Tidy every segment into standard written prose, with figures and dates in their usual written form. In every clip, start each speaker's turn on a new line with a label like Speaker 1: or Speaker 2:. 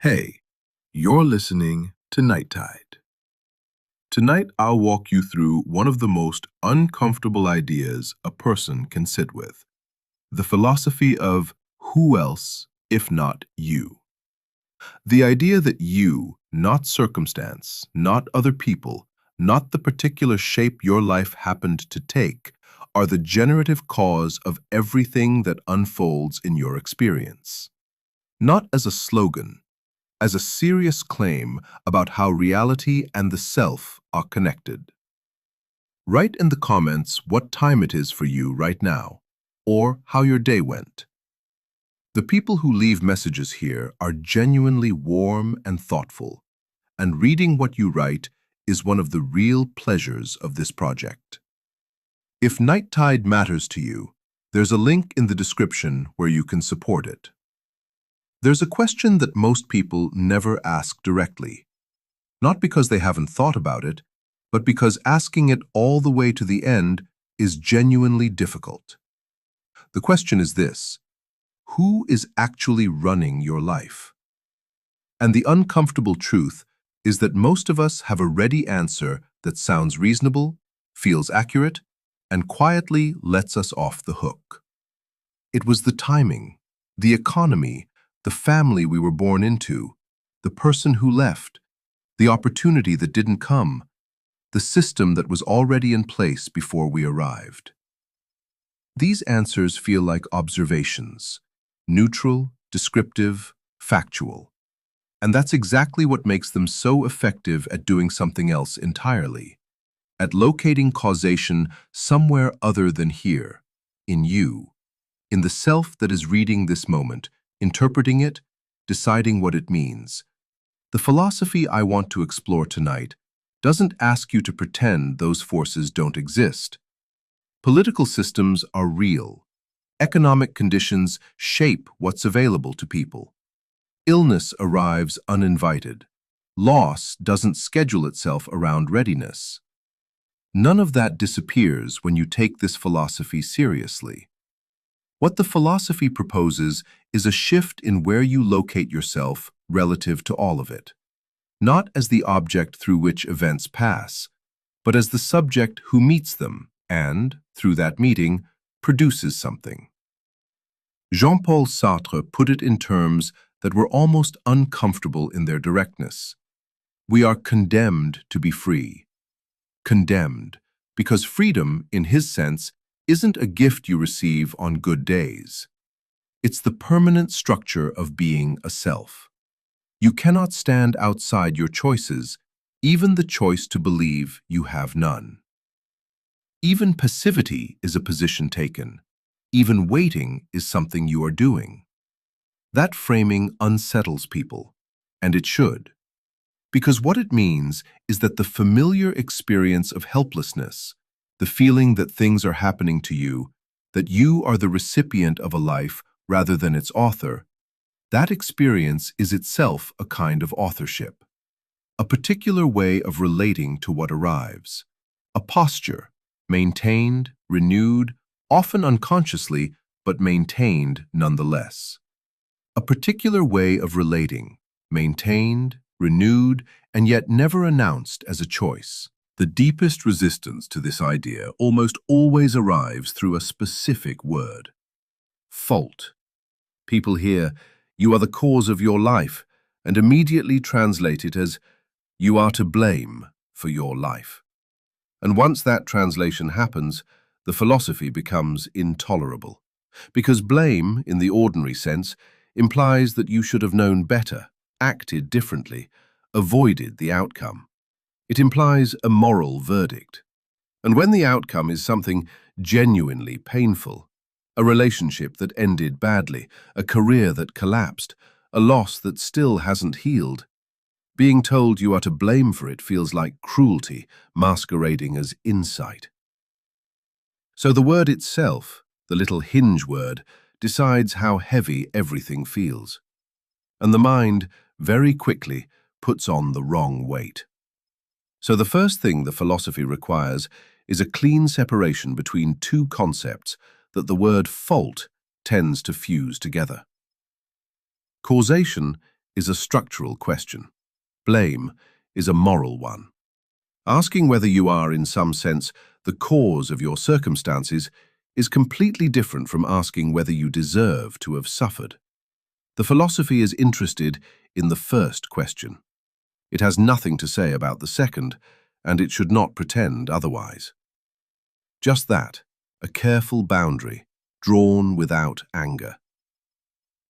Speaker 1: Hey, you're listening to Night Tide. Tonight, I'll walk you through one of the most uncomfortable ideas a person can sit with: the philosophy of who else if not you. The idea that you, not circumstance, not other people, not the particular shape your life happened to take, are the generative cause of everything that unfolds in your experience. Not as a slogan, as a serious claim about how reality and the self are connected. Write in the comments what time it is for you right now, or how your day went. The people who leave messages here are genuinely warm and thoughtful, and reading what you write is one of the real pleasures of this project. If Night Tide matters to you, there's a link in the description where you can support it. There's a question that most people never ask directly, not because they haven't thought about it, but because asking it all the way to the end is genuinely difficult. The question is this: who is actually running your life? And the uncomfortable truth is that most of us have a ready answer that sounds reasonable, feels accurate, and quietly lets us off the hook. It was the timing, the economy, the family we were born into, the person who left, the opportunity that didn't come, the system that was already in place before we arrived. These answers feel like observations, neutral, descriptive, factual. And that's exactly what makes them so effective at doing something else entirely, at locating causation somewhere other than here, in you, in the self that is reading this moment, interpreting it, deciding what it means. The philosophy I want to explore tonight doesn't ask you to pretend those forces don't exist. Political systems are real. Economic conditions shape what's available to people. Illness arrives uninvited. Loss doesn't schedule itself around readiness. None of that disappears when you take this philosophy seriously. What the philosophy proposes is a shift in where you locate yourself relative to all of it, not as the object through which events pass, but as the subject who meets them and, through that meeting, produces something. Jean-Paul Sartre put it in terms that were almost uncomfortable in their directness. We are condemned to be free. Condemned, because freedom, in his sense, isn't a gift you receive on good days. It's the permanent structure of being a self. You cannot stand outside your choices, even the choice to believe you have none. Even passivity is a position taken. Even waiting is something you are doing. That framing unsettles people, and it should. Because what it means is that the familiar experience of helplessness, the feeling that things are happening to you, that you are the recipient of a life rather than its author, that experience is itself a kind of authorship, a particular way of relating to what arrives, a posture, maintained, renewed, often unconsciously, but maintained nonetheless. A particular way of relating, maintained, renewed, and yet never announced as a choice. The deepest resistance to this idea almost always arrives through a specific word: fault. People hear, "You are the cause of your life," and immediately translate it as, "You are to blame for your life." And once that translation happens, the philosophy becomes intolerable. Because blame, in the ordinary sense, implies that you should have known better, acted differently, avoided the outcome. It implies a moral verdict. And when the outcome is something genuinely painful, a relationship that ended badly, a career that collapsed, a loss that still hasn't healed, being told you are to blame for it feels like cruelty masquerading as insight. So the word itself, the little hinge word, decides how heavy everything feels. And the mind, very quickly, puts on the wrong weight. So the first thing the philosophy requires is a clean separation between two concepts that the word fault tends to fuse together. Causation is a structural question. Blame is a moral one. Asking whether you are, in some sense, the cause of your circumstances is completely different from asking whether you deserve to have suffered. The philosophy is interested in the first question. It has nothing to say about the second, and it should not pretend otherwise. Just that, a careful boundary, drawn without anger.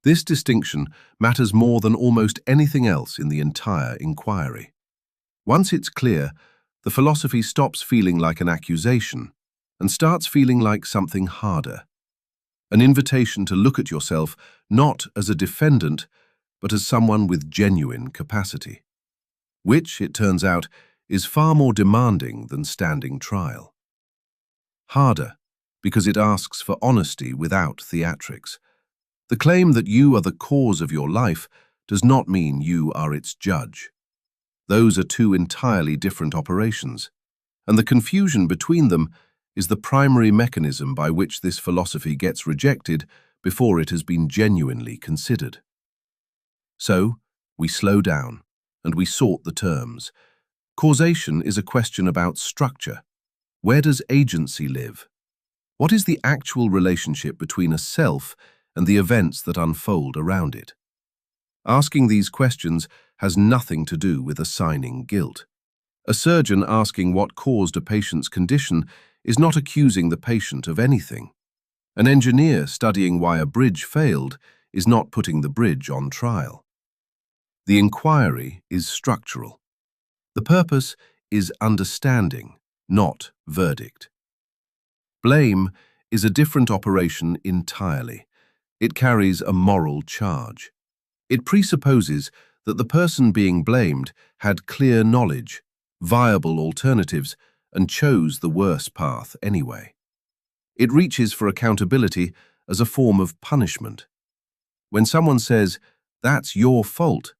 Speaker 1: This distinction matters more than almost anything else in the entire inquiry. Once it's clear, the philosophy stops feeling like an accusation and starts feeling like something harder. An invitation to look at yourself not as a defendant, but as someone with genuine capacity, which, it turns out, is far more demanding than standing trial. Harder, because it asks for honesty without theatrics. The claim that you are the cause of your life does not mean you are its judge. Those are two entirely different operations, and the confusion between them is the primary mechanism by which this philosophy gets rejected before it has been genuinely considered. So, we slow down, and we sort the terms. Causation is a question about structure. Where does agency live? What is the actual relationship between a self and the events that unfold around it? Asking these questions has nothing to do with assigning guilt. A surgeon asking what caused a patient's condition is not accusing the patient of anything. An engineer studying why a bridge failed is not putting the bridge on trial. The inquiry is structural. The purpose is understanding, not verdict. Blame is a different operation entirely. It carries a moral charge. It presupposes that the person being blamed had clear knowledge, viable alternatives, and chose the worse path anyway. It reaches for accountability as a form of punishment. When someone says, "That's your fault,"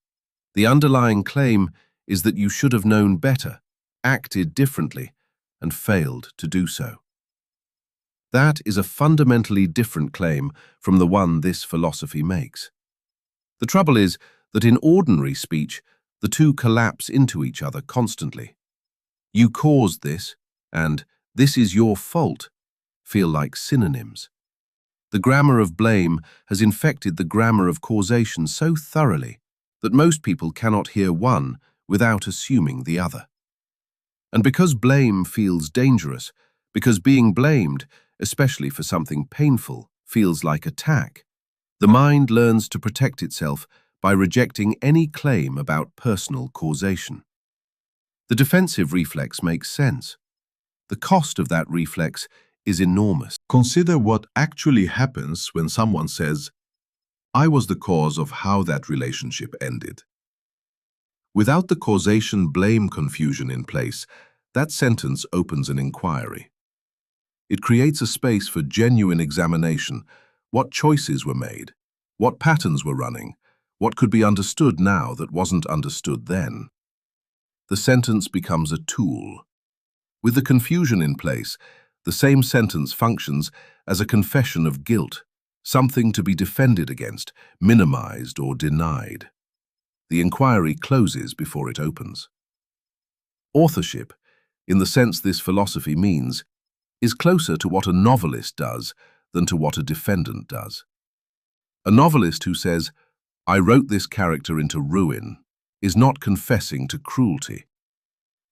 Speaker 1: the underlying claim is that you should have known better, acted differently, and failed to do so. That is a fundamentally different claim from the one this philosophy makes. The trouble is that in ordinary speech, the two collapse into each other constantly. "You caused this," and "this is your fault" feel like synonyms. The grammar of blame has infected the grammar of causation so thoroughly that most people cannot hear one without assuming the other. And because blame feels dangerous, because being blamed, especially for something painful, feels like attack, the mind learns to protect itself by rejecting any claim about personal causation. The defensive reflex makes sense. The cost of that reflex is enormous. Consider what actually happens when someone says, "I was the cause of how that relationship ended." Without the causation-blame confusion in place, that sentence opens an inquiry. It creates a space for genuine examination. What choices were made? What patterns were running? What could be understood now that wasn't understood then? The sentence becomes a tool. With the confusion in place, the same sentence functions as a confession of guilt, something to be defended against, minimized, or denied. The inquiry closes before it opens. Authorship, in the sense this philosophy means, is closer to what a novelist does than to what a defendant does. A novelist who says, "I wrote this character into ruin," is not confessing to cruelty.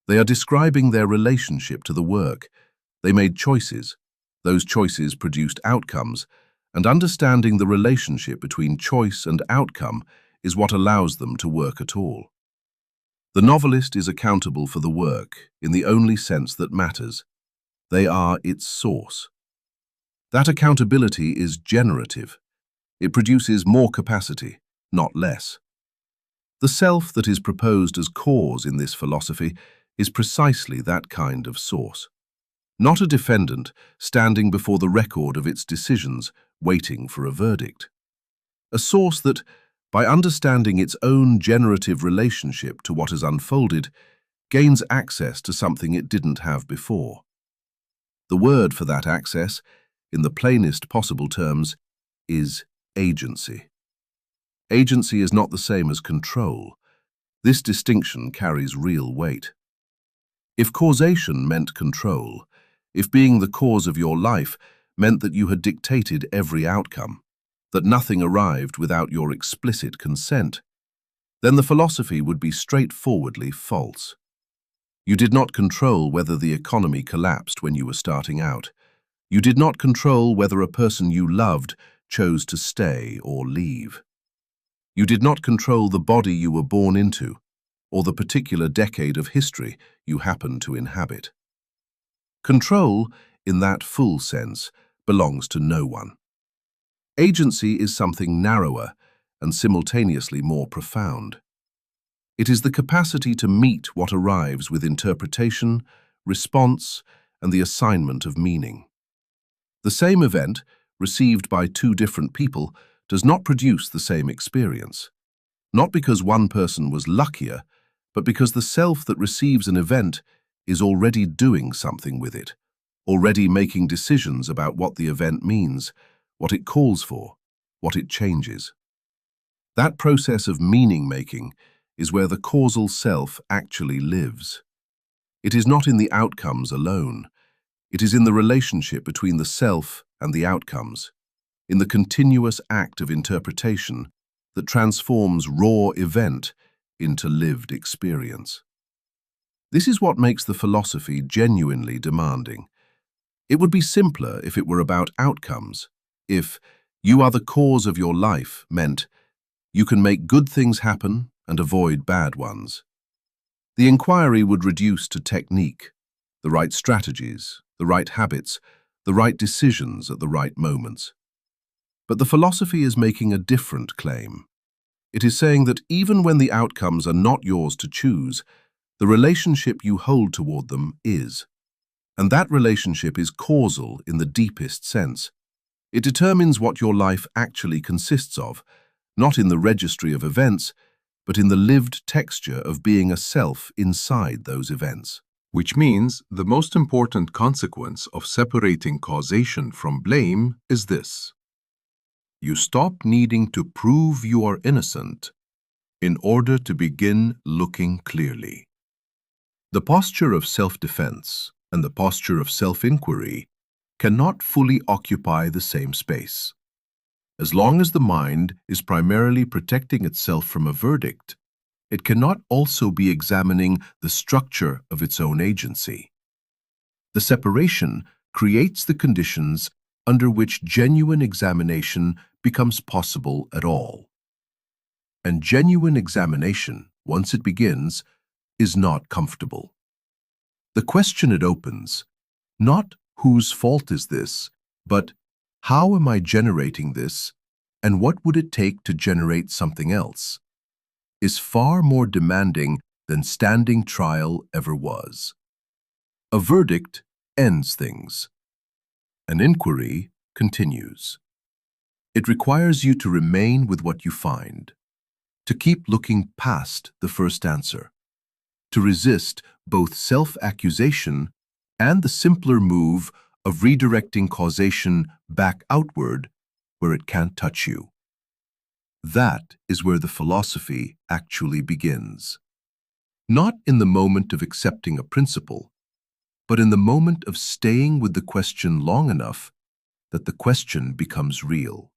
Speaker 1: They are describing their relationship to the work. They made choices. Those choices produced outcomes, and understanding the relationship between choice and outcome is what allows them to work at all. The novelist is accountable for the work in the only sense that matters. They are its source. That accountability is generative. It produces more capacity, not less. The self that is proposed as cause in this philosophy is precisely that kind of source. Not a defendant standing before the record of its decisions, waiting for a verdict. A source that, by understanding its own generative relationship to what has unfolded, gains access to something it didn't have before. The word for that access, in the plainest possible terms, is agency. Agency is not the same as control. This distinction carries real weight. If causation meant control, if being the cause of your life meant that you had dictated every outcome, that nothing arrived without your explicit consent, then the philosophy would be straightforwardly false. You did not control whether the economy collapsed when you were starting out. You did not control whether a person you loved chose to stay or leave. You did not control the body you were born into, or the particular decade of history you happen to inhabit. Control, in that full sense, belongs to no one. Agency is something narrower and simultaneously more profound. It is the capacity to meet what arrives with interpretation, response, and the assignment of meaning. The same event, received by two different people, does not produce the same experience. Not because one person was luckier, but because the self that receives an event is already doing something with it, already making decisions about what the event means, what it calls for, what it changes. That process of meaning-making is where the causal self actually lives. It is not in the outcomes alone. It is in the relationship between the self and the outcomes, in the continuous act of interpretation that transforms raw event into lived experience. This is what makes the philosophy genuinely demanding. It would be simpler if it were about outcomes, if "you are the cause of your life" meant you can make good things happen and avoid bad ones. The inquiry would reduce to technique, the right strategies, the right habits, the right decisions at the right moments. But the philosophy is making a different claim. It is saying that even when the outcomes are not yours to choose, the relationship you hold toward them is. And that relationship is causal in the deepest sense. It determines what your life actually consists of, not in the registry of events, but in the lived texture of being a self inside those events. Which means the most important consequence of separating causation from blame is this: you stop needing to prove you are innocent in order to begin looking clearly. The posture of self-defense and the posture of self-inquiry cannot fully occupy the same space. As long as the mind is primarily protecting itself from a verdict, it cannot also be examining the structure of its own agency. The separation creates the conditions under which genuine examination becomes possible at all. And genuine examination, once it begins, is not comfortable. The question it opens, not whose fault is this, but how am I generating this, and what would it take to generate something else, is far more demanding than standing trial ever was. A verdict ends things. An inquiry continues. It requires you to remain with what you find, to keep looking past the first answer, to resist both self-accusation and the simpler move of redirecting causation back outward where it can't touch you. That is where the philosophy actually begins. Not in the moment of accepting a principle, but in the moment of staying with the question long enough that the question becomes real.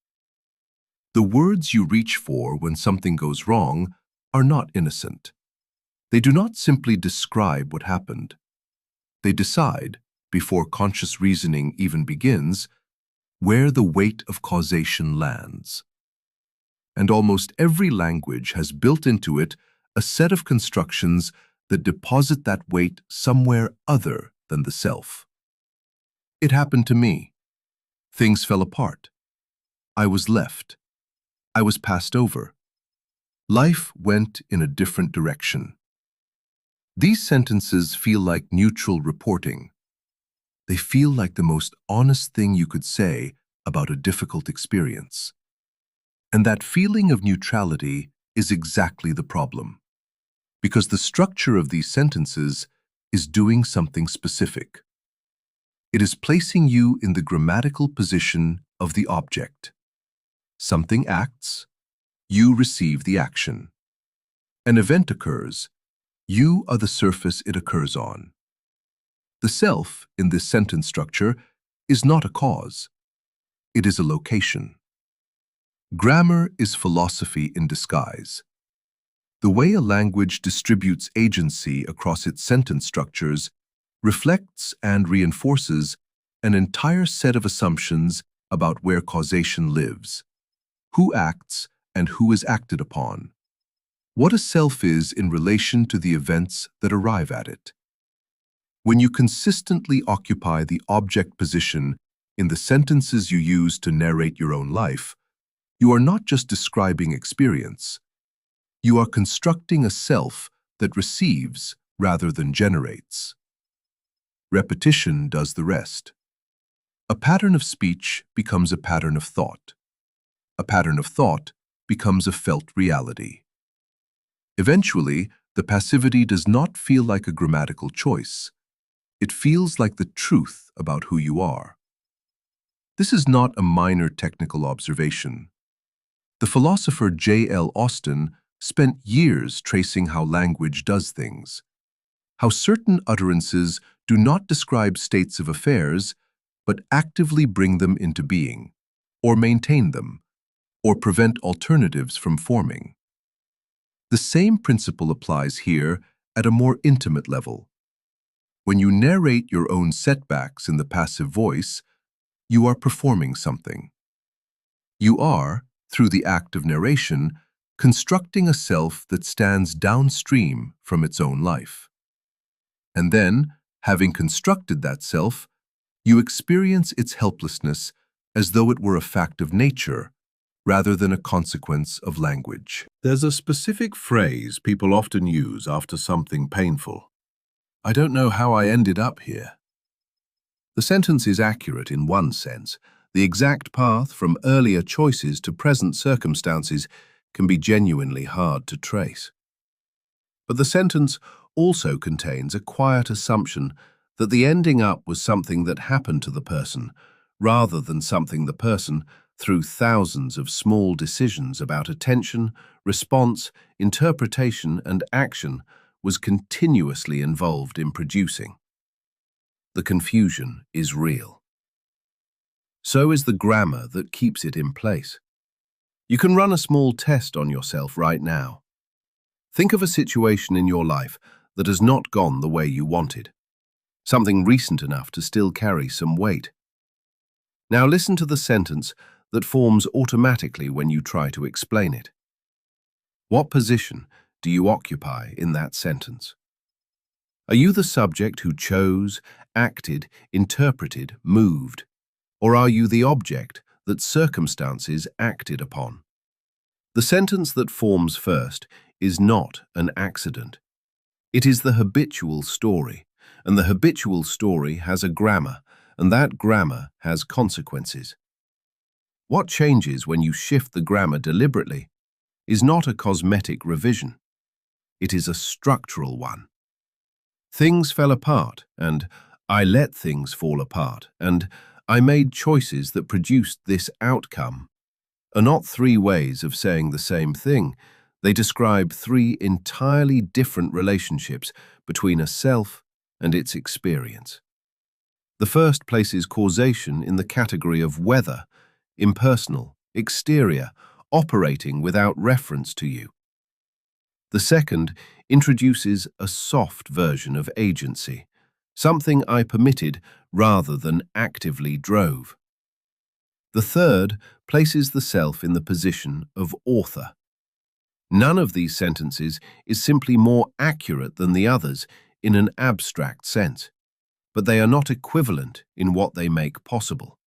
Speaker 1: The words you reach for when something goes wrong are not innocent. They do not simply describe what happened. They decide, before conscious reasoning even begins, where the weight of causation lands. And almost every language has built into it a set of constructions that deposit that weight somewhere other than the self. It happened to me. Things fell apart. I was left. I was passed over. Life went in a different direction. These sentences feel like neutral reporting. They feel like the most honest thing you could say about a difficult experience. And that feeling of neutrality is exactly the problem, because the structure of these sentences is doing something specific. It is placing you in the grammatical position of the object. Something acts, You receive the action. An event occurs. You are the surface it occurs on. The self, in this sentence structure, is not a cause. It is a location. Grammar is philosophy in disguise. The way a language distributes agency across its sentence structures reflects and reinforces an entire set of assumptions about where causation lives, who acts and who is acted upon, what a self is in relation to the events that arrive at it. When you consistently occupy the object position in the sentences you use to narrate your own life, you are not just describing experience. You are constructing a self that receives rather than generates. Repetition does the rest. A pattern of speech becomes a pattern of thought. A pattern of thought becomes a felt reality. Eventually, the passivity does not feel like a grammatical choice. It feels like the truth about who you are. This is not a minor technical observation. The philosopher J.L. Austin spent years tracing how language does things, how certain utterances do not describe states of affairs, but actively bring them into being, or maintain them, or prevent alternatives from forming. The same principle applies here at a more intimate level. When you narrate your own setbacks in the passive voice, you are performing something. You are, through the act of narration, constructing a self that stands downstream from its own life. And then, having constructed that self, you experience its helplessness as though it were a fact of nature, rather than a consequence of language. There's a specific phrase people often use after something painful. I don't know how I ended up here. The sentence is accurate in one sense. The exact path from earlier choices to present circumstances can be genuinely hard to trace. But the sentence also contains a quiet assumption that the ending up was something that happened to the person, rather than something the person, through thousands of small decisions about attention, response, interpretation, and action, was continuously involved in producing. The confusion is real. So is the grammar that keeps it in place. You can run a small test on yourself right now. Think of a situation in your life that has not gone the way you wanted, something recent enough to still carry some weight. Now listen to the sentence that forms automatically when you try to explain it. What position do you occupy in that sentence? Are you the subject who chose, acted, interpreted, moved? Or are you the object that circumstances acted upon? The sentence that forms first is not an accident. It is the habitual story, and the habitual story has a grammar, and that grammar has consequences. What changes when you shift the grammar deliberately is not a cosmetic revision. It is a structural one. Things fell apart, and I let things fall apart, and I made choices that produced this outcome are not three ways of saying the same thing. They describe three entirely different relationships between a self and its experience. The first places causation in the category of whether, impersonal, exterior, operating without reference to you. The second introduces a soft version of agency, something I permitted rather than actively drove. The third places the self in the position of author. None of these sentences is simply more accurate than the others in an abstract sense, but they are not equivalent in what they make possible.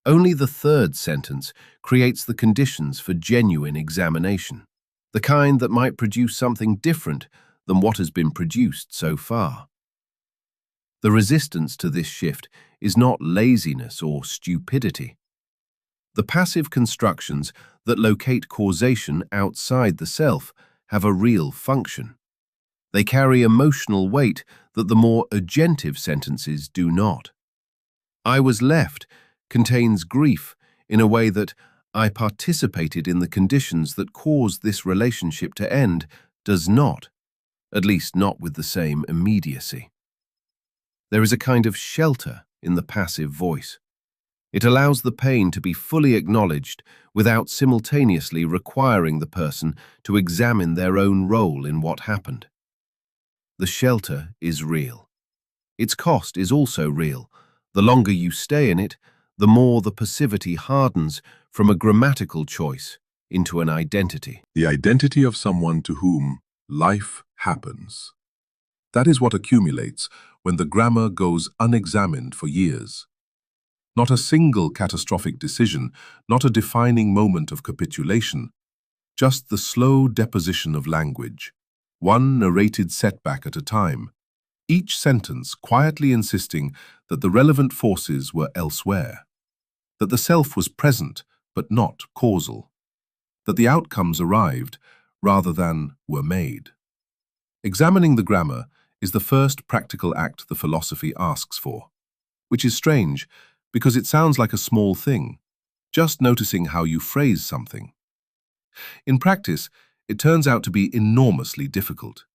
Speaker 1: Only the third sentence creates the conditions for genuine examination, the kind that might produce something different than what has been produced so far. The resistance to this shift is not laziness or stupidity. The passive constructions that locate causation outside the self have a real function. They carry emotional weight that the more agentive sentences do not. I was left contains grief in a way that
Speaker 2: I participated in the conditions that caused this relationship to end does not, at least not with the same immediacy. There is a kind of shelter in the passive voice. It allows the pain to be fully acknowledged without simultaneously requiring the person to examine their own role in what happened. The shelter is real. Its cost is also real. The longer you stay in it, the more the passivity hardens from a grammatical choice into an identity.
Speaker 1: The identity of someone to whom life happens. That is what accumulates when the grammar goes unexamined for years. Not a single catastrophic decision, not a defining moment of capitulation, just the slow deposition of language, one narrated setback at a time, each sentence quietly insisting that the relevant forces were elsewhere, that the self was present but not causal, that the outcomes arrived rather than were made. Examining the grammar is the first practical act the philosophy asks for, which is strange because it sounds like a small thing, just noticing how you phrase something. In practice, it turns out to be enormously difficult.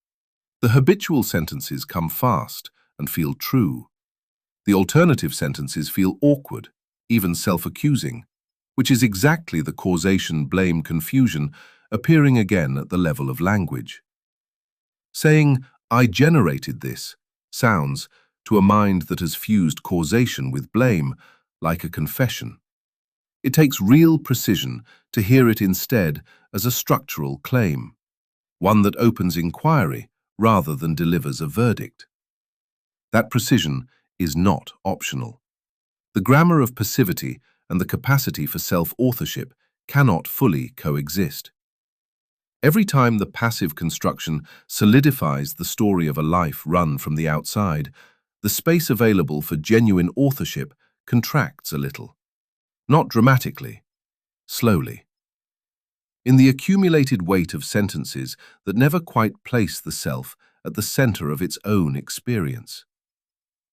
Speaker 1: The habitual sentences come fast and feel true. The alternative sentences feel awkward, even self-accusing, which is exactly the causation-blame confusion appearing again at the level of language. Saying, "I generated this," sounds, to a mind that has fused causation with blame, like a confession. It takes real precision to hear it instead as a structural claim, one that opens inquiry rather than delivers a verdict. That precision is not optional. The grammar of passivity and the capacity for self-authorship cannot fully coexist. Every time the passive construction solidifies the story of a life run from the outside, the space available for genuine authorship contracts a little. Not dramatically, slowly. In the accumulated weight of sentences that never quite place the self at the center of its own experience.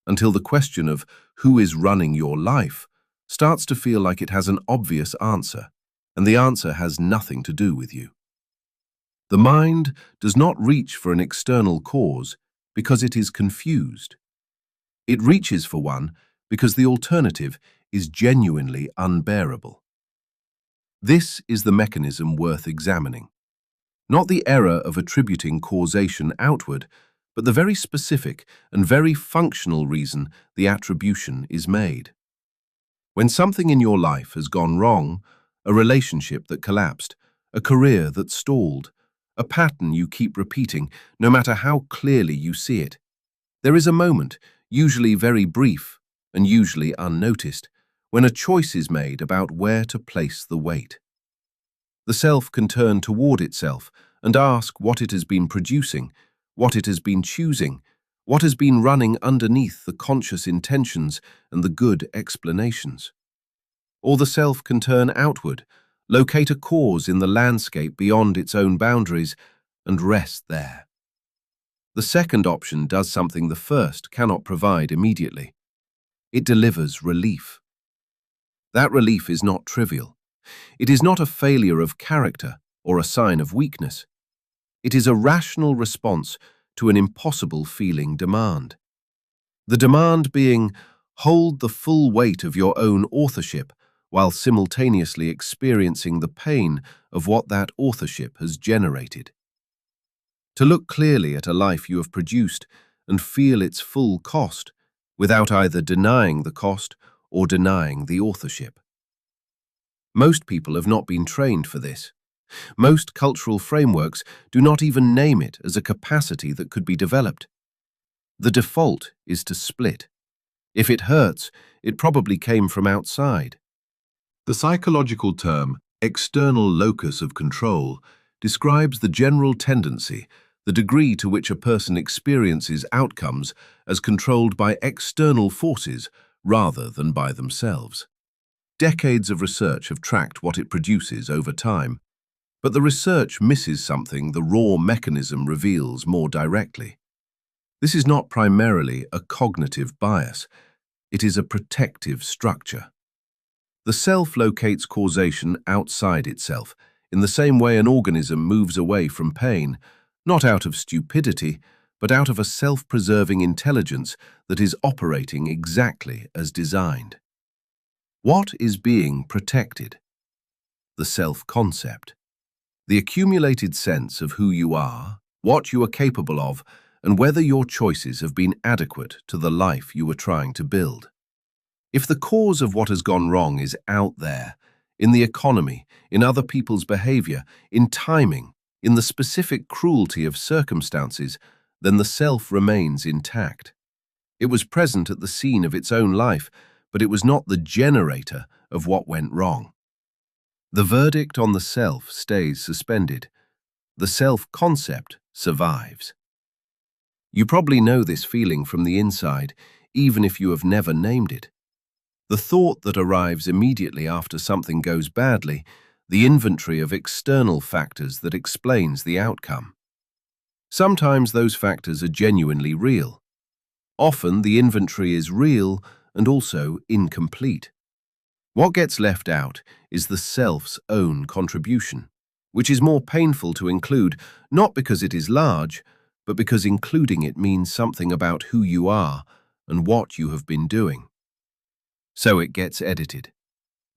Speaker 1: Until the question of who is running your life starts to feel like it has an obvious answer, and the answer has nothing to do with you. The mind does not reach for an external cause because it is confused. It reaches for one because the alternative is genuinely unbearable. This is the mechanism worth examining. Not the error of attributing causation outward, but the very specific and very functional reason the attribution is made. When something in your life has gone wrong, a relationship that collapsed, a career that stalled, a pattern you keep repeating no matter how clearly you see it, there is a moment, usually very brief and usually unnoticed, when a choice is made about where to place the weight. The self can turn toward itself and ask what it has been producing, what it has been choosing, what has been running underneath the conscious intentions and the good explanations. Or the self can turn outward, locate a cause in the landscape beyond its own boundaries, and rest there. The second option does something the first cannot provide immediately. It delivers relief. That relief is not trivial. It is not a failure of character or a sign of weakness. It is a rational response to an impossible feeling demand. The demand being, hold the full weight of your own authorship while simultaneously experiencing the pain of what that authorship has generated. To look clearly at a life you have produced and feel its full cost, without either denying the cost or denying the authorship. Most people have not been trained for this. Most cultural frameworks do not even name it as a capacity that could be developed. The default is to split. If it hurts, it probably came from outside. The psychological term, external locus of control, describes the general tendency, the degree to which a person experiences outcomes as controlled by external forces rather than by themselves. Decades of research have tracked what it produces over time, but the research misses something the raw mechanism reveals more directly. This is not primarily a cognitive bias, it is a protective structure.
Speaker 2: The self locates causation outside itself, in the same way an organism moves away from pain, not out of stupidity, but out of a self-preserving intelligence that is operating exactly as designed. What is being protected? The self-concept. The accumulated sense of who you are, what you are capable of, and whether your choices have been adequate to the life you were trying to build. If the cause of what has gone wrong is out there, in the economy, in other people's behavior, in timing, in the specific cruelty of circumstances, then the self remains intact. It was present at the scene of its own life, but it was not the generator of what went wrong. The verdict on the self stays suspended. The self-concept survives. You probably know this feeling from the inside, even if you have never named it. The thought that arrives immediately after something goes badly, the inventory of external factors that explains the outcome. Sometimes those factors are genuinely real. Often the inventory is real and also incomplete. What gets left out is the self's own contribution, which is more painful to include, not because it is large, but because including it means something about who you are and what you have been doing. So it gets edited.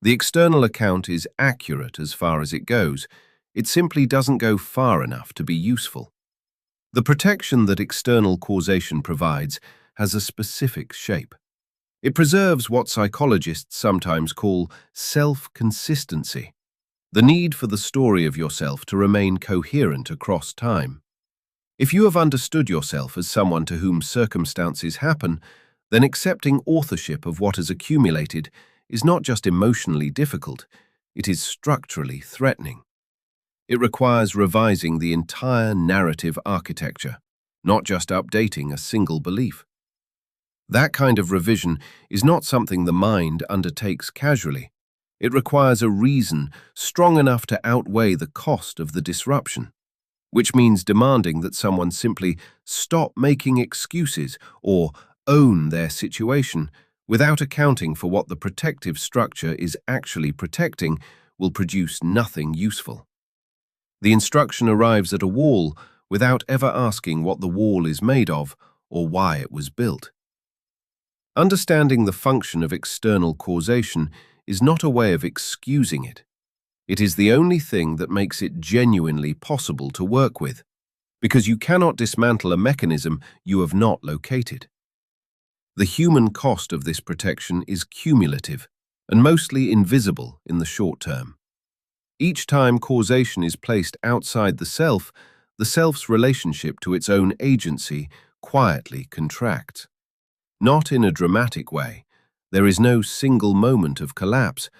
Speaker 2: The external account is accurate as far as it goes. It simply doesn't go far enough to be useful. The protection that external causation provides has a specific shape. It preserves what psychologists sometimes call self-consistency, the need for the story of yourself to remain coherent across time. If you have understood yourself as someone to whom circumstances happen, then accepting authorship of what has accumulated is not just emotionally difficult, it is structurally threatening. It requires revising the entire narrative architecture, not just updating a single belief. That kind of revision is not something the mind undertakes casually. It requires a reason strong enough to outweigh the cost of the disruption, which means demanding that someone simply stop making excuses or own their situation without accounting for what the protective structure is actually protecting will produce nothing useful. The instruction arrives at a wall without ever asking what the wall is made of or why it was built. Understanding the function of external causation is not a way of excusing it. It is the only thing that makes it genuinely possible to work with, because you cannot dismantle a mechanism you have not located. The human cost of this protection is cumulative and mostly invisible in the short term. Each time causation is placed outside the self's relationship to its own agency quietly contracts. Not in a dramatic way. There is no single moment of collapse.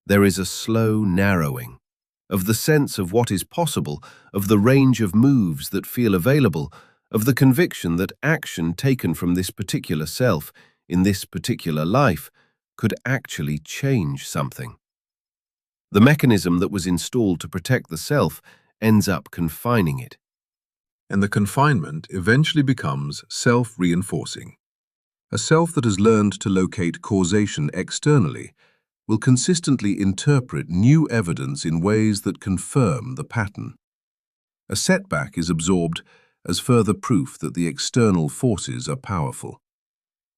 Speaker 2: There is a slow narrowing of the sense of what is possible, of the range of moves that feel available, of the conviction that action taken from this particular self, in this particular life, could actually change something. The mechanism that was installed to protect the self ends up confining it.
Speaker 1: And the confinement eventually becomes self-reinforcing. A self that has learned to locate causation externally will consistently interpret new evidence in ways that confirm the pattern. A setback is absorbed as further proof that the external forces are powerful.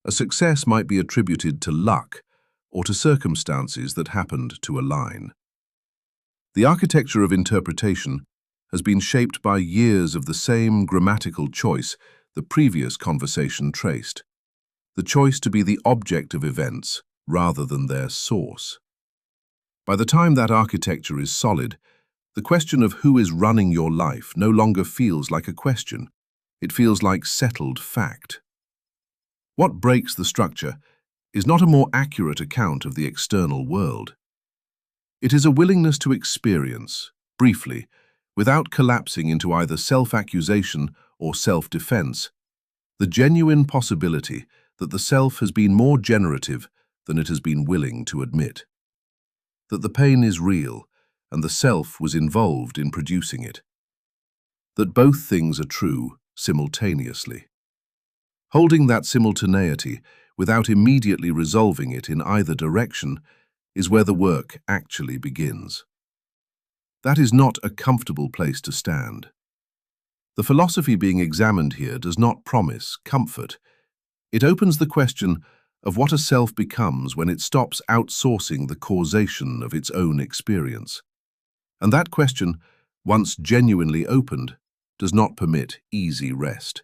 Speaker 1: A success might be attributed to luck or to circumstances that happened to align. The architecture of interpretation has been shaped by years of the same grammatical choice the previous conversation traced. The choice to be the object of events rather than their source. By the time that architecture is solid, the question of who is running your life no longer feels like a question. It feels like settled fact. What breaks the structure is not a more accurate account of the external world. It is a willingness to experience, briefly, without collapsing into either self-accusation or self-defense, the genuine possibility that the self has been more generative than it has been willing to admit. That the pain is real and the self was involved in producing it. That both things are true simultaneously. Holding that simultaneity without immediately resolving it in either direction
Speaker 2: is where the work actually begins. That is not a comfortable place to stand. The philosophy being examined here does not promise comfort. It opens the question of what a self becomes when it stops outsourcing the causation of its own experience. And that question, once genuinely opened, does not permit easy rest.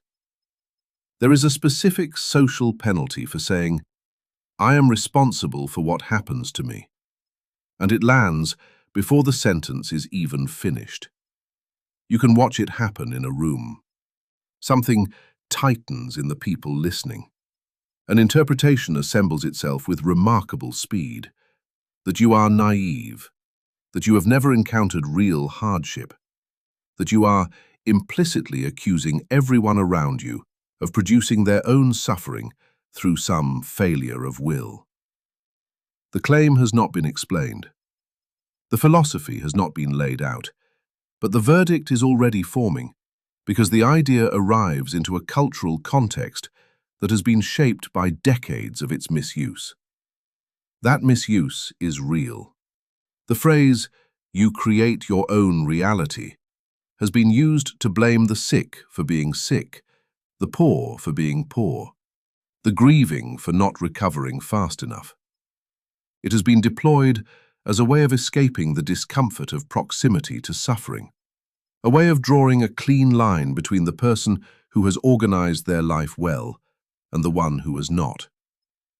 Speaker 2: There is a specific social penalty for saying, "I am responsible for what happens to me," and it lands before the sentence is even finished. You can watch it happen in a room. Something tightens in the people listening. An interpretation assembles itself with remarkable speed, that you are naive, that you have never encountered real hardship, that you are implicitly accusing everyone around you of producing their own suffering through some failure of will. The claim has not been explained. The philosophy has not been laid out, but the verdict is already forming because the idea arrives into a cultural context that has been shaped by decades of its misuse. That misuse is real. The phrase, "you create your own reality," has been used to blame the sick for being sick, the poor for being poor, the grieving for not recovering fast enough. It has been deployed as a way of escaping the discomfort of proximity to suffering, a way of drawing a clean line between the person who has organized their life well and the one who has not,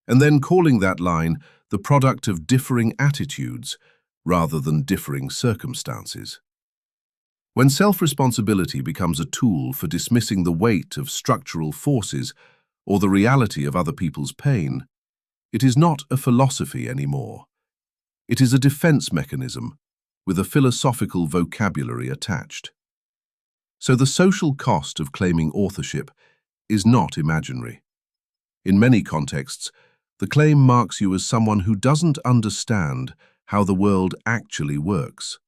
Speaker 2: and then calling that line the product of differing attitudes rather than differing circumstances. When self-responsibility becomes a tool for dismissing the weight of structural forces or the reality of other people's pain, it is not a philosophy anymore. It is a defense mechanism with a philosophical vocabulary attached. So the social cost of claiming authorship is not imaginary. In many contexts, the claim marks you as someone who doesn't understand how the world actually works,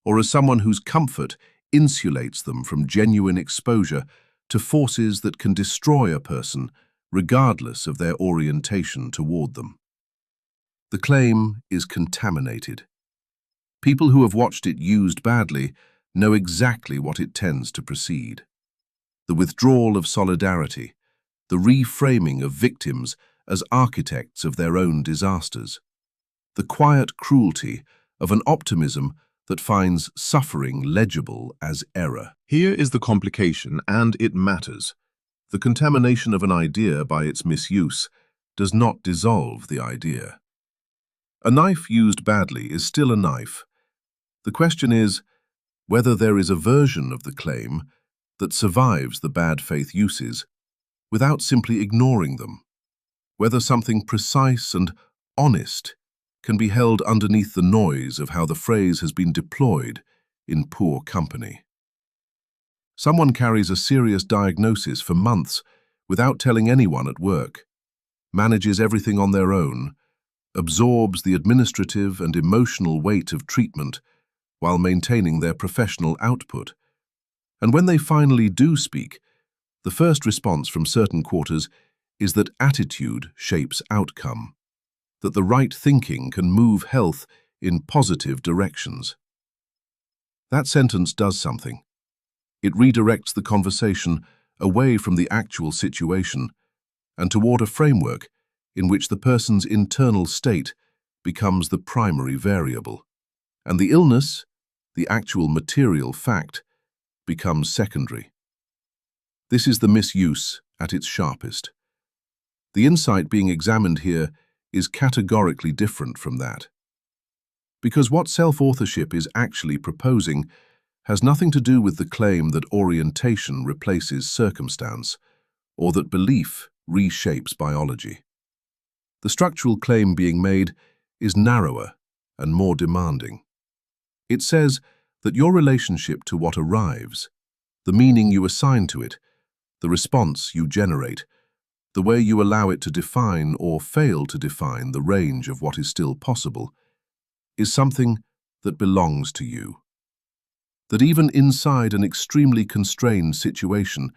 Speaker 2: or as someone whose comfort insulates them from genuine exposure to forces that can destroy a person regardless of their orientation toward them. The claim is contaminated. People who have watched it used badly know exactly what it tends to precede. The withdrawal of solidarity, the reframing of victims as architects of their own disasters, the quiet cruelty of an optimism that finds suffering legible as error. Here is the complication, and it matters. The contamination of an idea by its misuse does not dissolve the idea. A knife used badly is still a knife. The question is whether there is a version of the claim that survives the bad faith uses without simply ignoring them, whether something precise and honest can be held underneath the noise of how the phrase has been deployed in poor company. Someone carries a serious diagnosis for months without telling anyone at work, manages everything on their own, absorbs the administrative and emotional weight of treatment while maintaining their professional output. And when they finally do speak, the first response from certain quarters is that attitude shapes outcome, that the right thinking can move health in positive directions. That sentence does something. It redirects the conversation away from the actual situation and toward a framework in which the person's internal state becomes the primary variable, and the illness, the actual material fact, becomes secondary. This is the misuse at its sharpest. The insight being examined here is categorically different from that. Because what self-authorship is actually proposing has nothing to do with the claim that orientation replaces circumstance, or that belief reshapes biology. The structural claim being made is narrower and more demanding. It says that your relationship to what arrives, the meaning you assign to it, the response you generate, the way you allow it to define or fail to define the range of what is still possible, is something that belongs to you. That even inside an extremely constrained situation,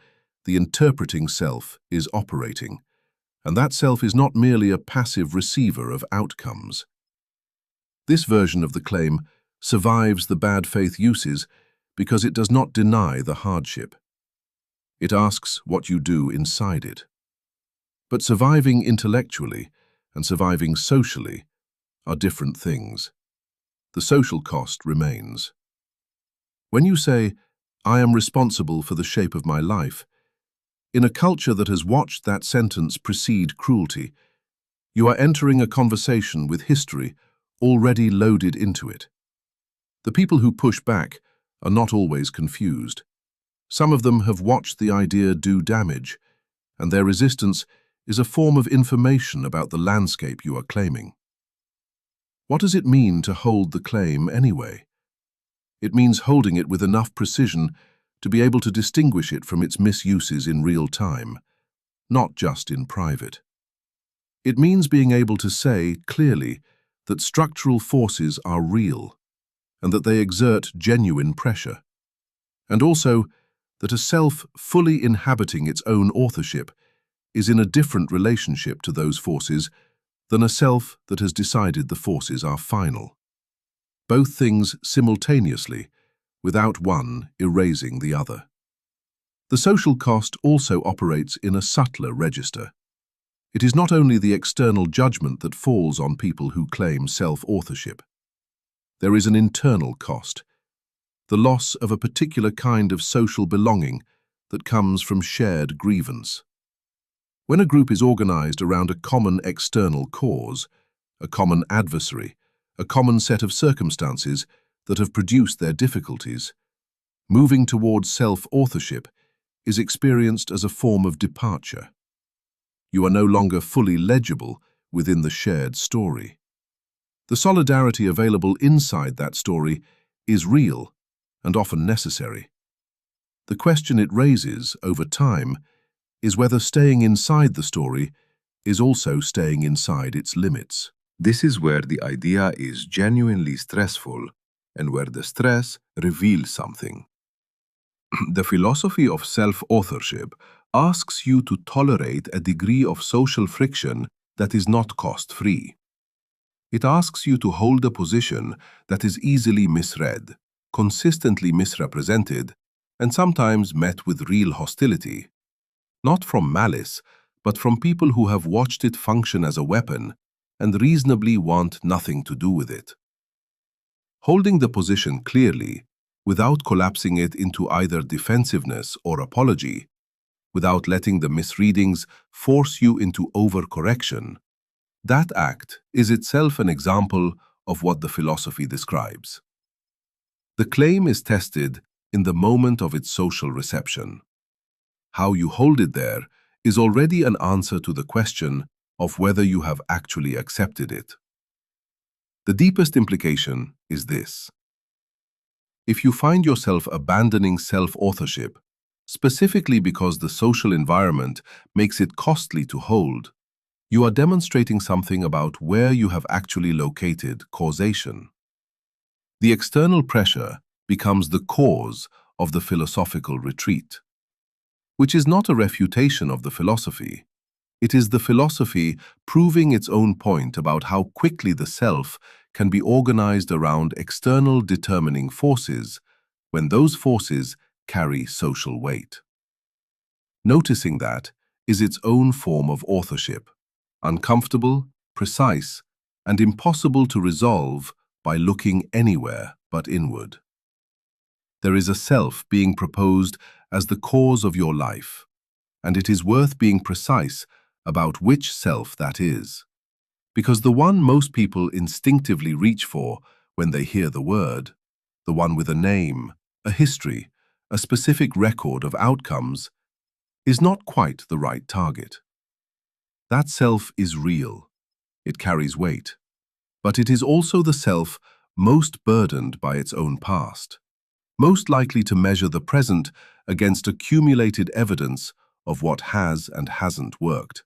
Speaker 2: the interpreting self is operating, and that self is not merely a passive receiver of outcomes. This version of the claim survives the bad faith uses because it does not deny the hardship. It asks what you do inside it. But surviving intellectually and surviving socially are different things. The social cost remains. When you say, "I am responsible for the shape of my life," in a culture that has watched that sentence precede cruelty, you are entering a conversation with history already loaded into it. The people who push back are not always confused. Some of them have watched the idea do damage, and their resistance is a form of information about the landscape you are claiming. What does it mean to hold the claim anyway? It means holding it with enough precision to be able to distinguish it from its misuses in real time, not just in private. It means being able to say clearly that structural forces are real and that they exert genuine pressure, and also that a self fully inhabiting its own authorship is in a different relationship to those forces than a self that has decided the forces are final. Both things simultaneously, without one erasing the other. The social cost also operates in a subtler register. It is not only the external judgment that falls on people who claim self-authorship. There is an internal cost, the loss of a particular kind of social belonging that comes from shared grievance. When a group is organized around a common external cause, a common adversary, a common set of circumstances that have produced their difficulties, moving towards self-authorship is experienced as a form of departure. You are no longer fully legible within the shared story. The solidarity available inside that story is real and often necessary. The question it raises over time is whether staying inside the story is also staying inside its limits.
Speaker 1: This is where the idea is genuinely stressful and where the stress reveals something. The philosophy of self-authorship asks you to tolerate a degree of social friction that is not cost-free. It asks you to hold a position that is easily misread, consistently misrepresented, and sometimes met with real hostility. Not from malice, but from people who have watched it function as a weapon and reasonably want nothing to do with it. Holding the position clearly, without collapsing it into either defensiveness or apology, without letting the misreadings force you into overcorrection, that act is itself an example of what the philosophy describes. The claim is tested in the moment of its social reception. How you hold it there is already an answer to the question of whether you have actually accepted it. The deepest implication is this. If you find yourself abandoning self-authorship, specifically because the social environment makes it costly to hold, you are demonstrating something about where you have actually located causation. The external pressure becomes the cause of the philosophical retreat, which is not a refutation of the philosophy. It is the philosophy proving its own point about how quickly the self can be organized around external determining forces when those forces carry social weight. Noticing that is its own form of authorship, uncomfortable, precise, and impossible to resolve by looking anywhere but inward. There is a self being proposed as the cause of your life, and it is worth being precise about which self that is, because the one most people instinctively reach for when they hear the word, the one with a name, a history, a specific record of outcomes, is not quite the right target. That self is real, it carries weight, but it is also the self most burdened by its own past, most likely to measure the present against accumulated evidence of what has and hasn't worked,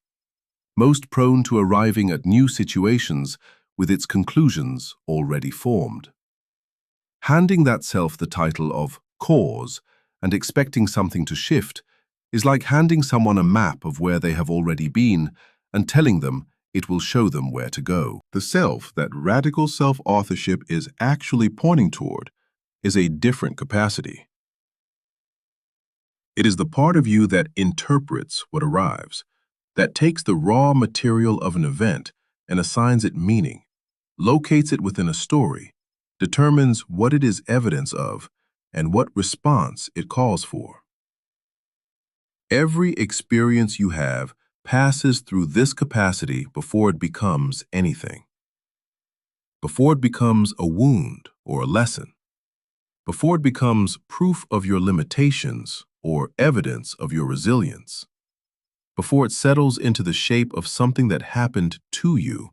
Speaker 1: most prone to arriving at new situations with its conclusions already formed. Handing that self the title of cause and expecting something to shift is like handing someone a map of where they have already been and telling them
Speaker 2: It will show them where to go.
Speaker 1: The self that radical self-authorship is actually pointing toward is a different capacity. It is the part of you that interprets what arrives, that takes the raw material of an event and assigns it meaning, locates it within a story, determines what it is evidence of, and what response it calls for. Every experience you have passes through this capacity before it becomes anything. Before it becomes a wound or a lesson. Before it becomes proof of your limitations or evidence of your resilience. Before it settles into the shape of something that happened to you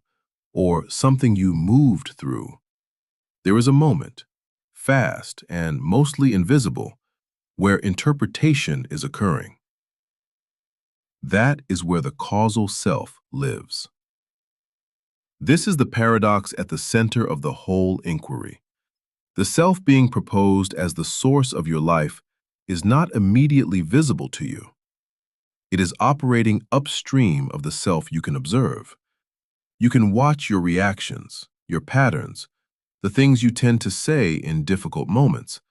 Speaker 1: or something you moved through. There is a moment, fast and mostly invisible, where interpretation is occurring. That is where the causal self lives. This is the paradox at the center of the whole inquiry. The self being proposed as the source of your life is not immediately visible to you. It is operating upstream of the self you can observe. You can watch your reactions, your patterns, the things you tend to say in difficult moments,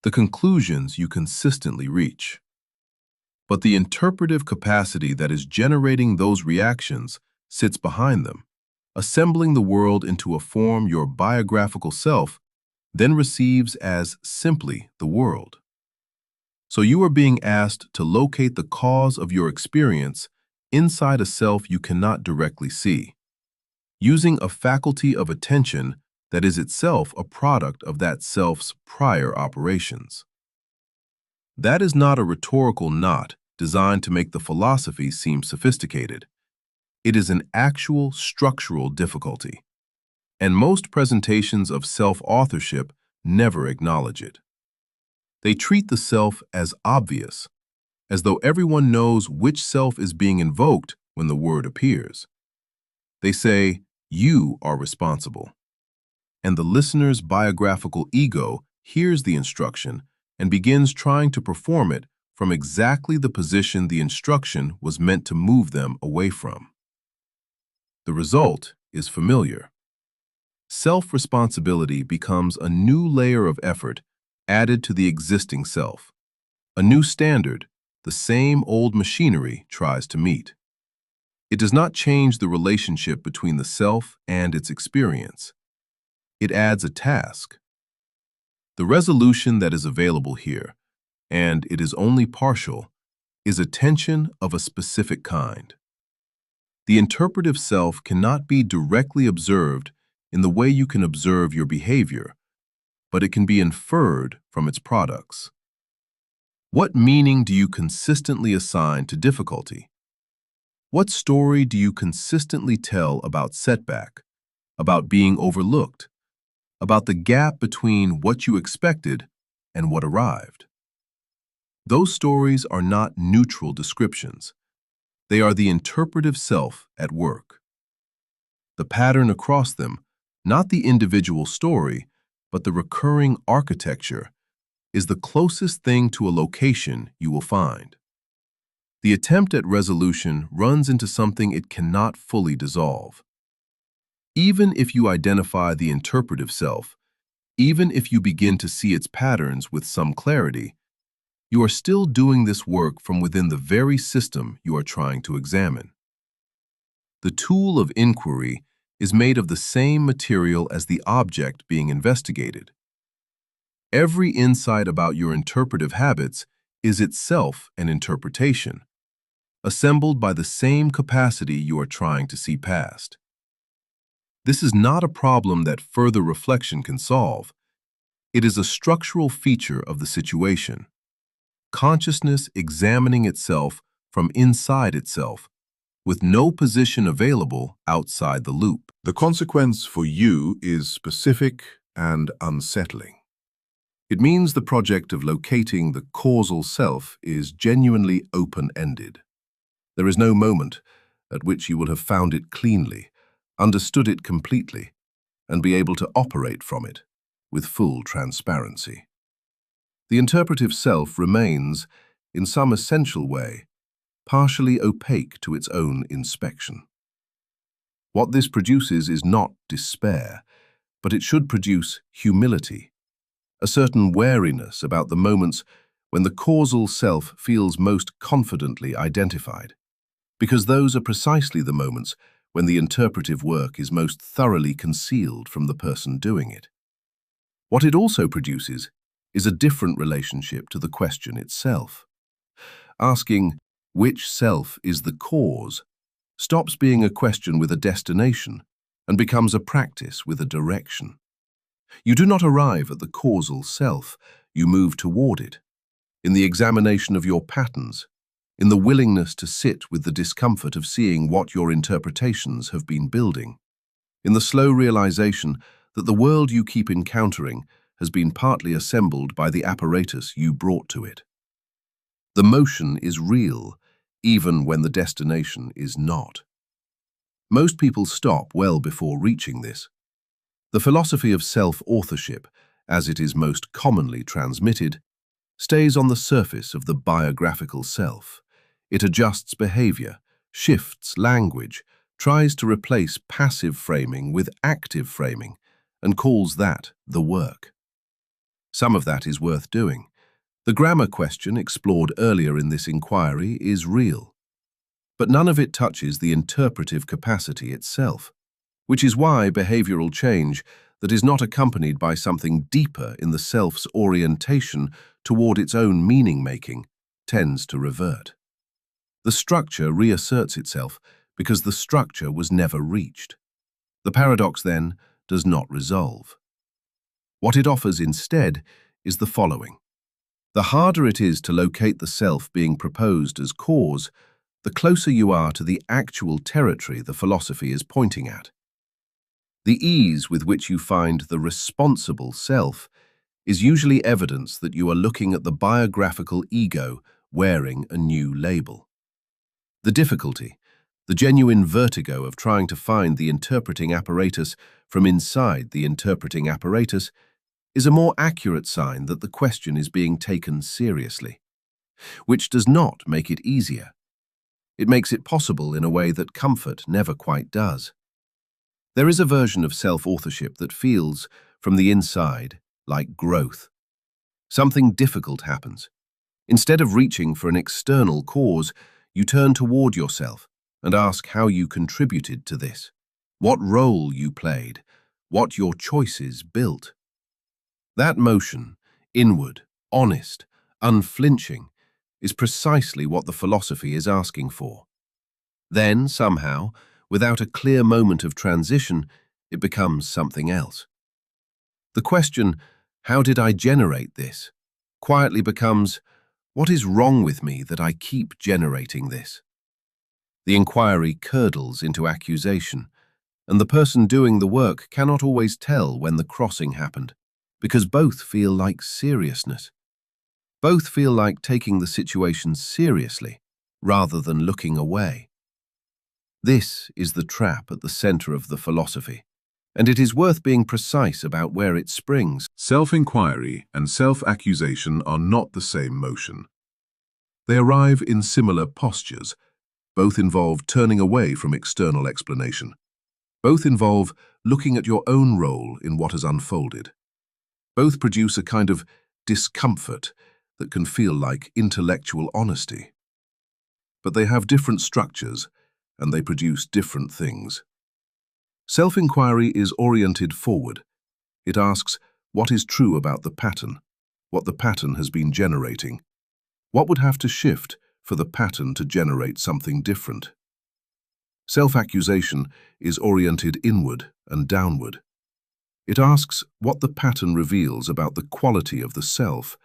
Speaker 1: the conclusions you consistently reach. But the interpretive capacity that is generating those reactions sits behind them, assembling the world into a form your biographical self then receives as simply the world. So you are being asked to locate the cause of your experience inside a self you cannot directly see, using a faculty of attention that is itself a product of that self's prior operations. That is not a rhetorical knot designed to make the philosophy seem sophisticated. It is an actual structural difficulty, and most presentations of self-authorship never acknowledge it. They treat the self as obvious, as though everyone knows which self is being invoked when the word appears. They say, "You are responsible." And the listener's biographical ego hears the instruction and begins trying to perform it from exactly the position the instruction was meant to move them away from. The result is familiar. Self-responsibility becomes a new layer of effort added to the existing self, a new standard the same old machinery tries to meet. It does not change the relationship between the self and its experience. It adds a task. The resolution that is available here, and it is only partial, is attention of a specific kind. The interpretive self cannot be directly observed in the way you can observe your behavior, but it can be inferred from its products. What meaning do you consistently assign to difficulty? What story do you consistently tell about setback, about being overlooked, about the gap between what you expected and what arrived? Those stories are not neutral descriptions. They are the interpretive self at work. The pattern across them, not the individual story, but the recurring architecture, is the closest thing to a location you will find. The attempt at resolution runs into something it cannot fully dissolve. Even if you identify the interpretive self, even if you begin to see its patterns with some clarity, you are still doing this work from within the very system you are trying to examine. The tool of inquiry is made of the same material as the object being investigated. Every insight about your interpretive habits is itself an interpretation, assembled by the same capacity you are trying to see past. This is not a problem that further reflection can solve. It is a structural feature of the situation. Consciousness examining itself from inside itself, with no position available outside the loop.
Speaker 3: The consequence for you is specific and unsettling. It means the project of locating the causal self is genuinely open-ended. There is no moment at which you will have found it cleanly, understood it completely, and be able to operate from it with full transparency. The interpretive self remains, in some essential way, partially opaque to its own inspection. What this produces is not despair, but it should produce humility, a certain wariness about the moments when the causal self feels most confidently identified, because those are precisely the moments when the interpretive work is most thoroughly concealed from the person doing it. What it also produces is a different relationship to the question itself. Asking, which self is the cause, stops being a question with a destination and becomes a practice with a direction. You do not arrive at the causal self, you move toward it. In the examination of your patterns, in the willingness to sit with the discomfort of seeing what your interpretations have been building, in the slow realization that the world you keep encountering has been partly assembled by the apparatus you brought to it. The motion is real, even when the destination is not. Most people stop well before reaching this. The philosophy of self-authorship, as it is most commonly transmitted, stays on the surface of the biographical self. It adjusts behavior, shifts language, tries to replace passive framing with active framing, and calls that the work. Some of that is worth doing. The grammar question explored earlier in this inquiry is real, but none of it touches the interpretive capacity itself, which is why behavioral change that is not accompanied by something deeper in the self's orientation toward its own meaning-making tends to revert. The structure reasserts itself because the structure was never reached. The paradox, then, does not resolve. What it offers instead is the following. The harder it is to locate the self being proposed as cause, the closer you are to the actual territory the philosophy is pointing at. The ease with which you find the responsible self is usually evidence that you are looking at the biographical ego wearing a new label. The difficulty, the genuine vertigo of trying to find the interpreting apparatus from inside the interpreting apparatus, is a more accurate sign that the question is being taken seriously, which does not make it easier. It makes it possible in a way that comfort never quite does. There is a version of self-authorship that feels, from the inside, like growth. Something difficult happens. Instead of reaching for an external cause, you turn toward yourself and ask how you contributed to this, what role you played, what your choices built. That motion, inward, honest, unflinching, is precisely what the philosophy is asking for. Then, somehow, without a clear moment of transition, it becomes something else. The question, how did I generate this, quietly becomes, what is wrong with me that I keep generating this? The inquiry curdles into accusation, and the person doing the work cannot always tell when the crossing happened, because both feel like seriousness. Both feel like taking the situation seriously, rather than looking away. This is the trap at the center of the philosophy, and it is worth being precise about where it springs.
Speaker 1: Self-inquiry and self-accusation are not the same motion. They arrive in similar postures. Both involve turning away from external explanation. Both involve looking at your own role in what has unfolded. Both produce a kind of discomfort that can feel like intellectual honesty. But they have different structures, and they produce different things. Self-inquiry is oriented forward. It asks what is true about the pattern, what the pattern has been generating. What would have to shift for the pattern to generate something different? Self-accusation is oriented inward and downward. It asks what the pattern reveals about the quality of the self,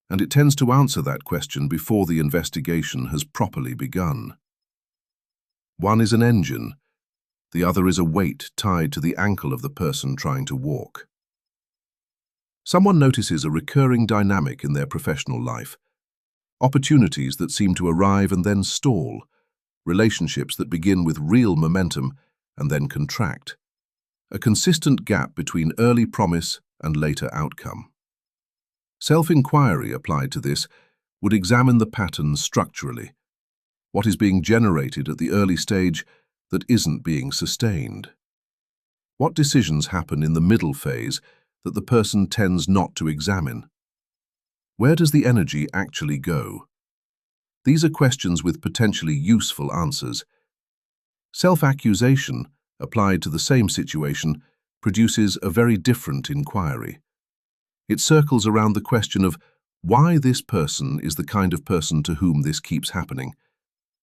Speaker 1: and it tends to answer that question before the investigation has properly begun. One is an engine, the other is a weight tied to the ankle of the person trying to walk. Someone notices a recurring dynamic in their professional life, opportunities that seem to arrive and then stall, relationships that begin with real momentum and then contract, a consistent gap between early promise and later outcome. Self-inquiry applied to this would examine the pattern structurally. What is being generated at the early stage
Speaker 3: that isn't being sustained? What decisions happen in the middle phase that the person tends not to examine? Where does the energy actually go? These are questions with potentially useful answers. Self-accusation, applied to the same situation, produces a very different inquiry. It circles around the question of why this person is the kind of person to whom this keeps happening,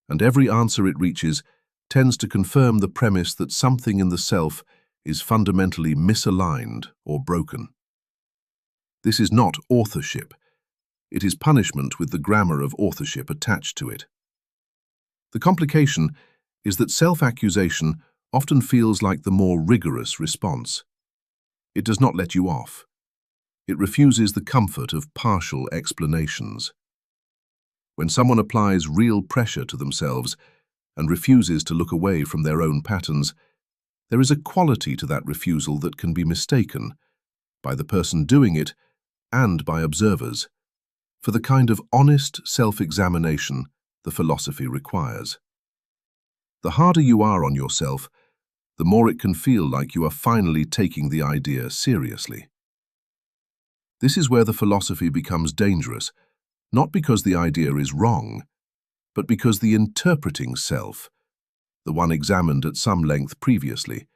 Speaker 3: and every answer it reaches tends to confirm the premise that something in the self is fundamentally misaligned or broken. This is not authorship. It is punishment with the grammar of authorship attached to it. The complication is that self-accusation often feels like the more rigorous response. It does not let you off. It refuses the comfort of partial explanations. When someone applies real pressure to themselves and refuses to look away from their own patterns, there is a quality to that refusal that can be mistaken, by the person doing it and by observers, for the kind of honest self-examination the philosophy requires. The harder you are on yourself, the more it can feel like you are finally taking the idea seriously. This is where the philosophy becomes dangerous, not because the idea is wrong, but because the interpreting self, the one examined at some length previously,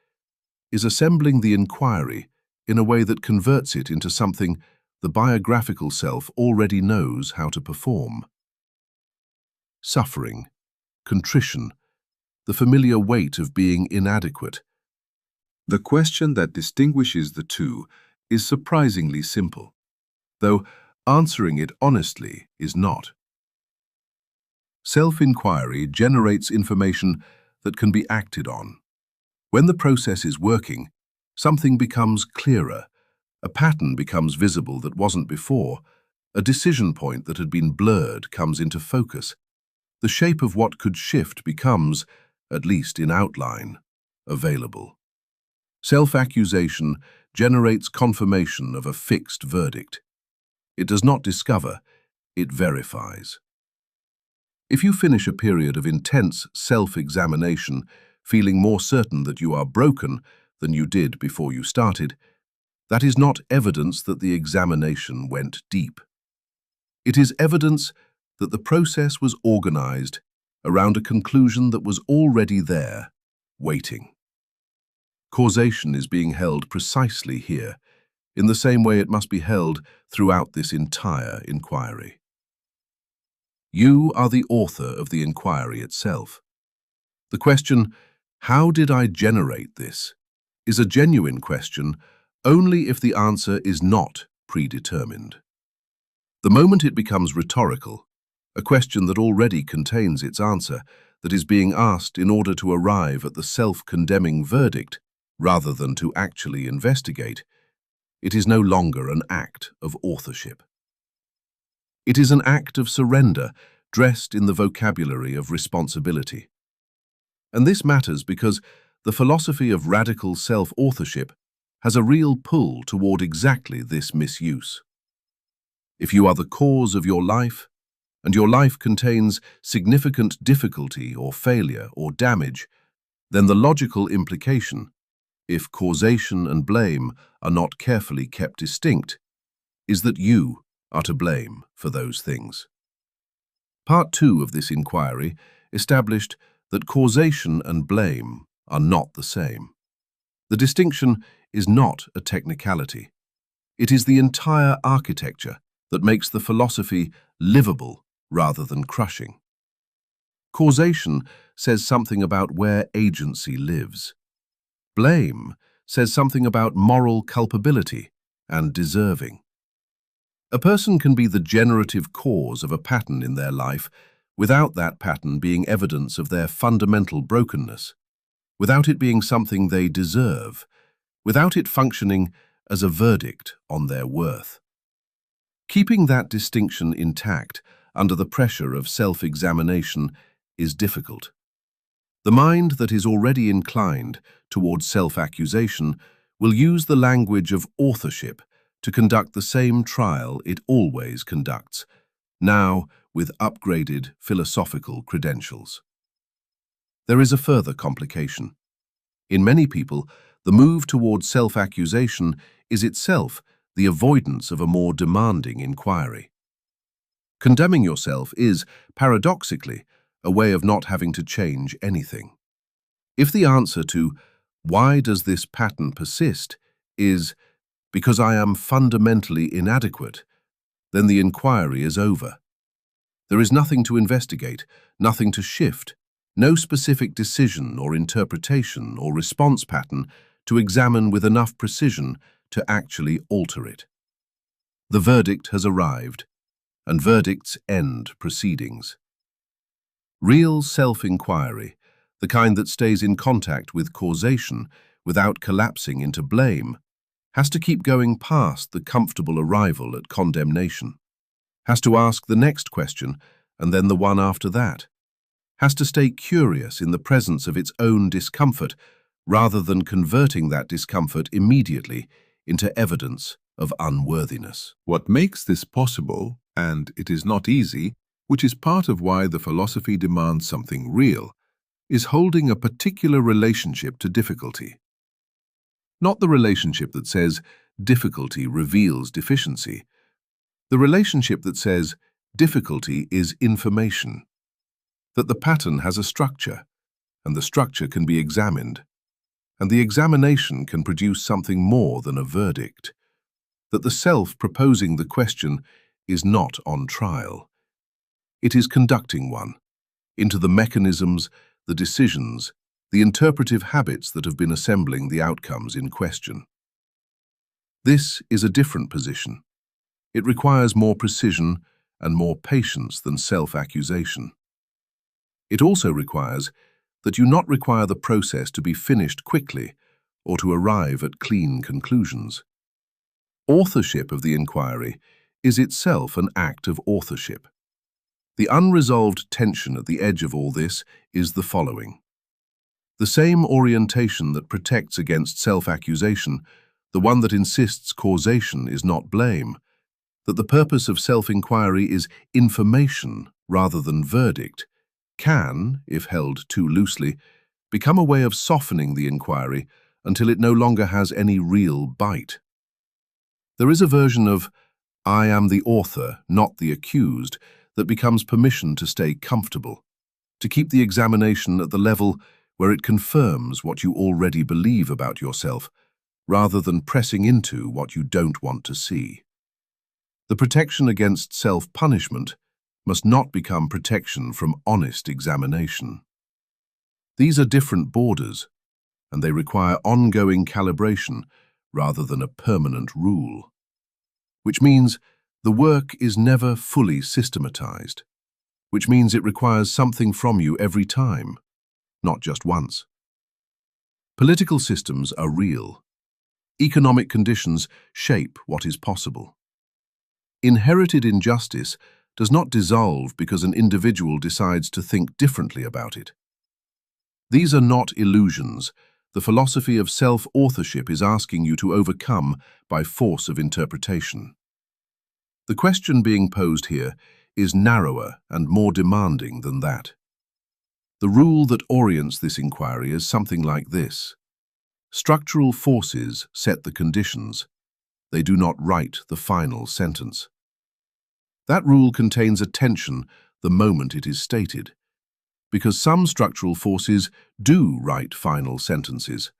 Speaker 3: is assembling the inquiry in a way that converts it into something the biographical self already knows how to perform. Suffering, contrition, the familiar weight of being inadequate. The question that distinguishes the two is surprisingly simple, though answering it honestly is not. Self-inquiry generates information that can be acted on. When the process is working, something becomes clearer, a pattern becomes visible that wasn't before, a decision point that had been blurred comes into focus. The shape of what could shift becomes, at least in outline, available. Self-accusation generates confirmation of a fixed verdict. It does not discover, it verifies. If you finish a period of intense self-examination, feeling more certain that you are broken than you did before you started, that is not evidence that the examination went deep. It is evidence that the process was organized around a conclusion that was already there, waiting. Causation is being held precisely here, in the same way it must be held throughout this entire inquiry. You are the author of the inquiry itself. The question, how did I generate this, is a genuine question only if the answer is not predetermined. The moment it becomes rhetorical, a question that already contains its answer, that is being asked in order to arrive at the self-condemning verdict, rather than to actually investigate, it is no longer an act of authorship. It is an act of surrender dressed in the vocabulary of responsibility. And this matters because the philosophy of radical self-authorship has a real pull toward exactly this misuse. If you are the cause of your life, and your life contains significant difficulty or failure or damage, then the logical implication, if causation and blame are not carefully kept distinct, is that you are to blame for those things. Part 2 of this inquiry established that causation and blame are not the same. The distinction is not a technicality. It is the entire architecture that makes the philosophy livable rather than crushing. Causation says something about where agency lives. Blame says something about moral culpability and deserving. A person can be the generative cause of a pattern in their life without that pattern being evidence of their fundamental brokenness, without it being something they deserve, without it functioning as a verdict on their worth. Keeping that distinction intact under the pressure of self-examination is difficult. The mind that is already inclined towards self-accusation will use the language of authorship to conduct the same trial it always conducts, now with upgraded philosophical credentials. There is a further complication. In many people, the move towards self-accusation is itself the avoidance of a more demanding inquiry. Condemning yourself is, paradoxically, a way of not having to change anything. If the answer to "why does this pattern persist" is "because I am fundamentally inadequate," then the inquiry is over. There is nothing to investigate, nothing to shift, no specific decision or interpretation or response pattern to examine with enough precision to actually alter it. The verdict has arrived, and verdicts end proceedings. Real self-inquiry, the kind that stays in contact with causation without collapsing into blame, has to keep going past the comfortable arrival at condemnation, has to ask the next question and then the one after that, has to stay curious in the presence of its own discomfort rather than converting that discomfort immediately into evidence of unworthiness.
Speaker 1: What makes this possible, and it is not easy, which is part of why the philosophy demands something real, is holding a particular relationship to difficulty. Not the relationship that says difficulty reveals deficiency, the relationship that says difficulty is information, that the pattern has a structure, and the structure can be examined, and the examination can produce something more than a verdict, that the self proposing the question is not on trial. It is conducting one into the mechanisms, the decisions, the interpretive habits that have been assembling the outcomes in question. This is a different position. It requires more precision and more patience than self-accusation. It also requires that you not require the process to be finished quickly or to arrive at clean conclusions. Authorship of the inquiry is itself an act of authorship. The unresolved tension at the edge of all this is the following. The same orientation that protects against self-accusation, the one that insists causation is not blame, that the purpose of self-inquiry is information rather than verdict, can, if held too loosely, become a way of softening the inquiry until it no longer has any real bite. There is a version of "I am the author, not the accused," that becomes permission to stay comfortable, to keep the examination at the level where it confirms what you already believe about yourself, rather than pressing into what you don't want to see. The protection against self-punishment must not become protection from honest examination. These are different borders, and they require ongoing calibration rather than a permanent rule. Which means the work is never fully systematized, which means it requires something from you every time, not just once. Political systems are real. Economic conditions shape what is possible. Inherited injustice does not dissolve because an individual decides to think differently about it. These are not illusions the philosophy of self-authorship is asking you to overcome by force of interpretation. The question being posed here is narrower and more demanding than that. The rule that orients this inquiry is something like this. Structural forces set the conditions. They do not write the final sentence. That rule contains a tension the moment it is stated, because some structural forces do write final sentences.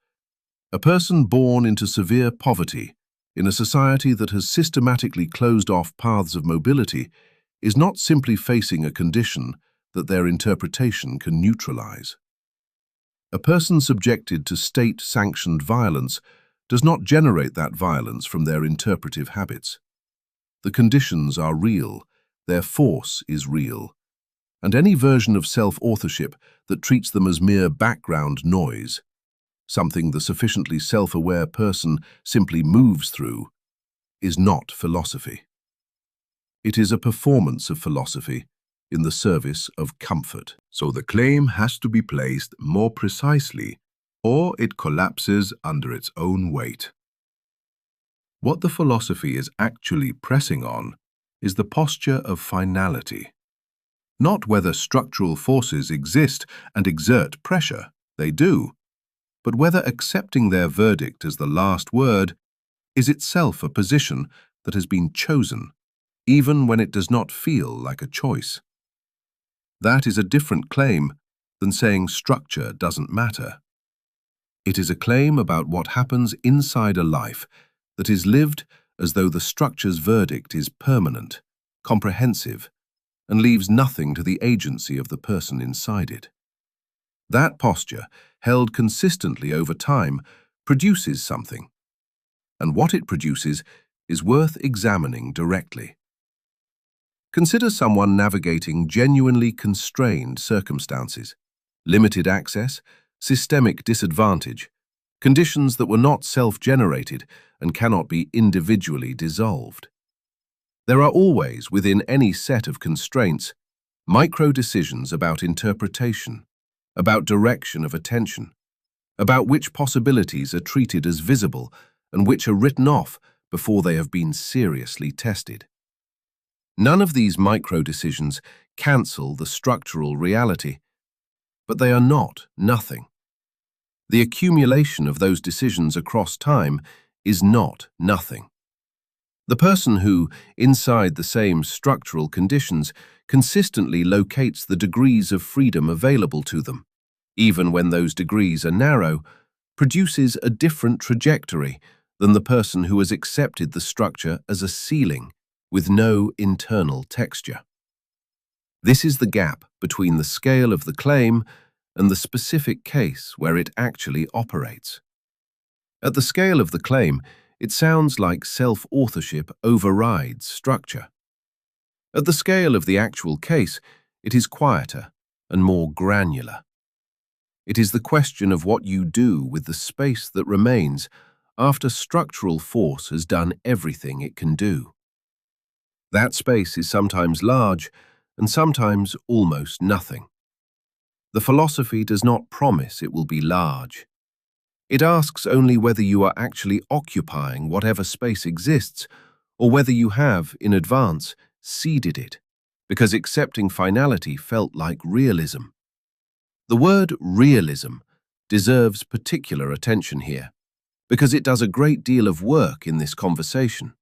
Speaker 1: A person born into severe poverty, in a society that has systematically closed off paths of mobility, is not simply facing a condition that their interpretation can neutralize. A person subjected to state-sanctioned violence does not generate that violence from their interpretive habits. The conditions are real, their force is real, and any version of self-authorship that treats them as mere background noise, something the sufficiently self-aware person simply moves through, is not philosophy. It is a performance of philosophy in the service of comfort.
Speaker 4: So the claim has to be placed more precisely, or it collapses under its own weight. What the philosophy is actually pressing on is the posture of finality.
Speaker 3: Not whether structural forces exist and exert pressure, they do, but whether accepting their verdict as the last word is itself a position that has been chosen, even when it does not feel like a choice. That is a different claim than saying structure doesn't matter. It is a claim about what happens inside a life that is lived as though the structure's verdict is permanent, comprehensive, and leaves nothing to the agency of the person inside it. That posture, held consistently over time, produces something, and what it produces is worth examining directly. Consider someone navigating genuinely constrained circumstances, limited access, systemic disadvantage, conditions that were not self-generated and cannot be individually dissolved. There are always, within any set of constraints, micro-decisions about interpretation, about direction of attention, about which possibilities are treated as visible and which are written off before they have been seriously tested. None of these micro-decisions cancel the structural reality, but they are not nothing. The accumulation of those decisions across time is not nothing. The person who, inside the same structural conditions, consistently locates the degrees of freedom available to them, even when those degrees are narrow, produces a different trajectory than the person who has accepted the structure as a ceiling with no internal texture. This is the gap between the scale of the claim and the specific case where it actually operates. At the scale of the claim, it sounds like self-authorship overrides structure. At the scale of the actual case, it is quieter and more granular. It is the question of what you do with the space that remains after structural force has done everything it can do. That space is sometimes large and sometimes almost nothing. The philosophy does not promise it will be large. It asks only whether you are actually occupying whatever space exists, or whether you have, in advance, seeded it, because accepting finality felt like realism. The word realism deserves particular attention here, because it does a great deal of work in this conversation.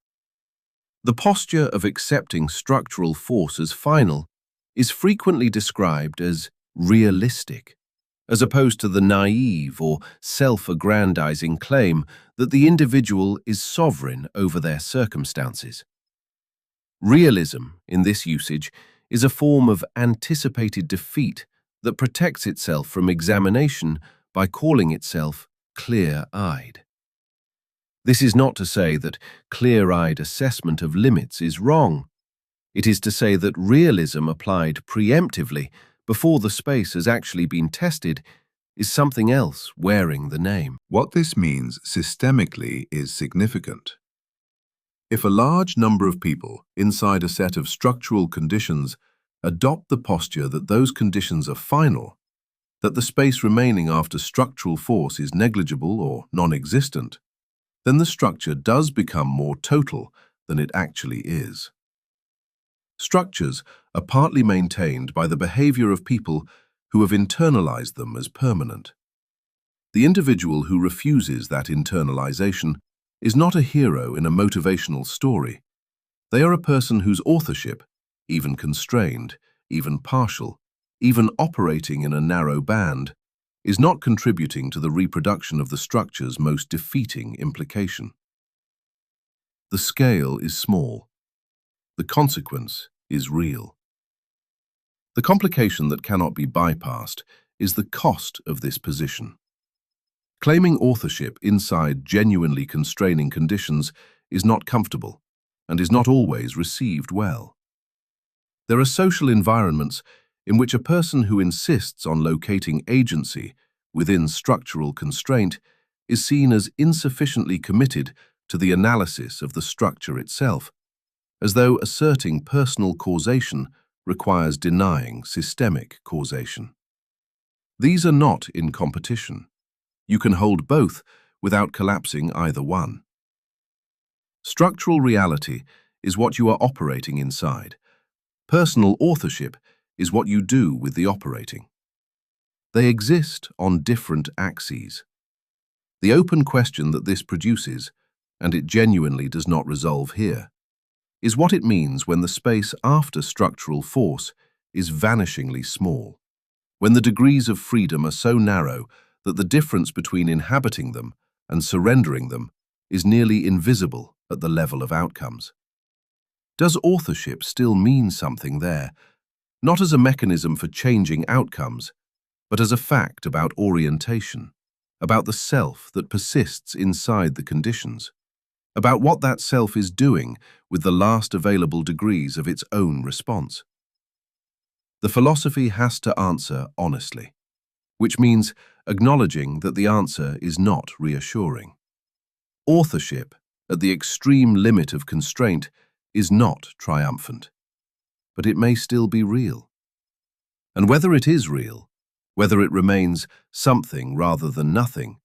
Speaker 3: The posture of accepting structural force as final is frequently described as realistic, as opposed to the naive or self-aggrandizing claim that the individual is sovereign over their circumstances. Realism, in this usage, is a form of anticipated defeat that protects itself from examination by calling itself clear-eyed. This is not to say that clear-eyed assessment of limits is wrong. It is to say that realism applied preemptively before the space has actually been tested is something else wearing the name. What this means systemically is significant. If a large number of people inside a set of structural conditions adopt the posture that those conditions are final, that the space remaining after structural force is negligible or non-existent, then the structure does become more total than it actually is. Structures are partly maintained by the behavior of people who have internalized them as permanent. The individual who refuses that internalization is not a hero in a motivational story. They are a person whose authorship, even constrained, even partial, even operating in a narrow band, is not contributing to the reproduction of the structure's most defeating implication. The scale is small. The consequence is real. The complication that cannot be bypassed is the cost of this position. Claiming authorship inside genuinely constraining conditions is not comfortable and is not always received well. There are social environments in which a person who insists on locating agency within structural constraint is seen as insufficiently committed to the analysis of the structure itself, as though asserting personal causation requires denying systemic causation. These are not in competition. You can hold both without collapsing either one. Structural reality is what you are operating inside. Personal authorship
Speaker 2: is what you do with the operating. They exist on different axes. The open question that this produces, and it genuinely does not resolve here, is what it means when the space after structural force is vanishingly small, when the degrees of freedom are so narrow that the difference between inhabiting them and surrendering them is nearly invisible at the level of outcomes. Does authorship still mean something there, not as a mechanism for changing outcomes, but as a fact about orientation, about the self that persists inside the conditions, about what that self is doing with the last available degrees of its own response? The philosophy has to answer honestly, which means acknowledging that the answer is not reassuring. Authorship, at the extreme limit of constraint, is not triumphant, but it may still be real. And whether it is real, whether it remains something rather than nothing,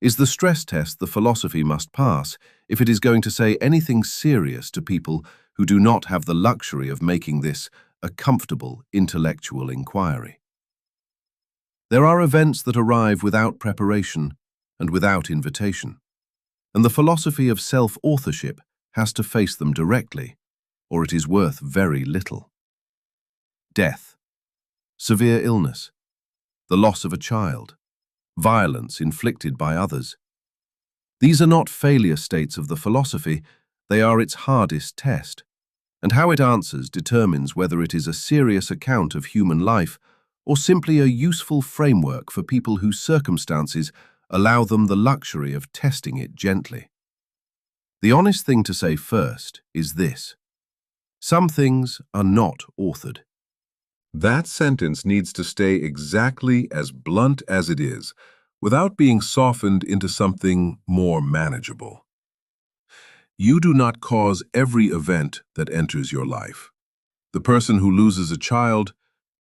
Speaker 2: is the stress test the philosophy must pass if it is going to say anything serious to people who do not have the luxury of making this a comfortable intellectual inquiry. There are events that arrive without preparation and without invitation, and the philosophy of self-authorship has to face them directly, or it is worth very little. Death, severe illness, the loss of a child, violence inflicted by others. These are not failure states of the philosophy, they are its hardest test, and how it answers determines whether it is a serious account of human life or simply a useful framework for people whose circumstances allow them the luxury of testing it gently. The honest thing to say first is this: some things are not authored.
Speaker 3: That sentence needs to stay exactly as blunt as it is, without being softened into something more manageable. You do not cause every event that enters your life. The person who loses a child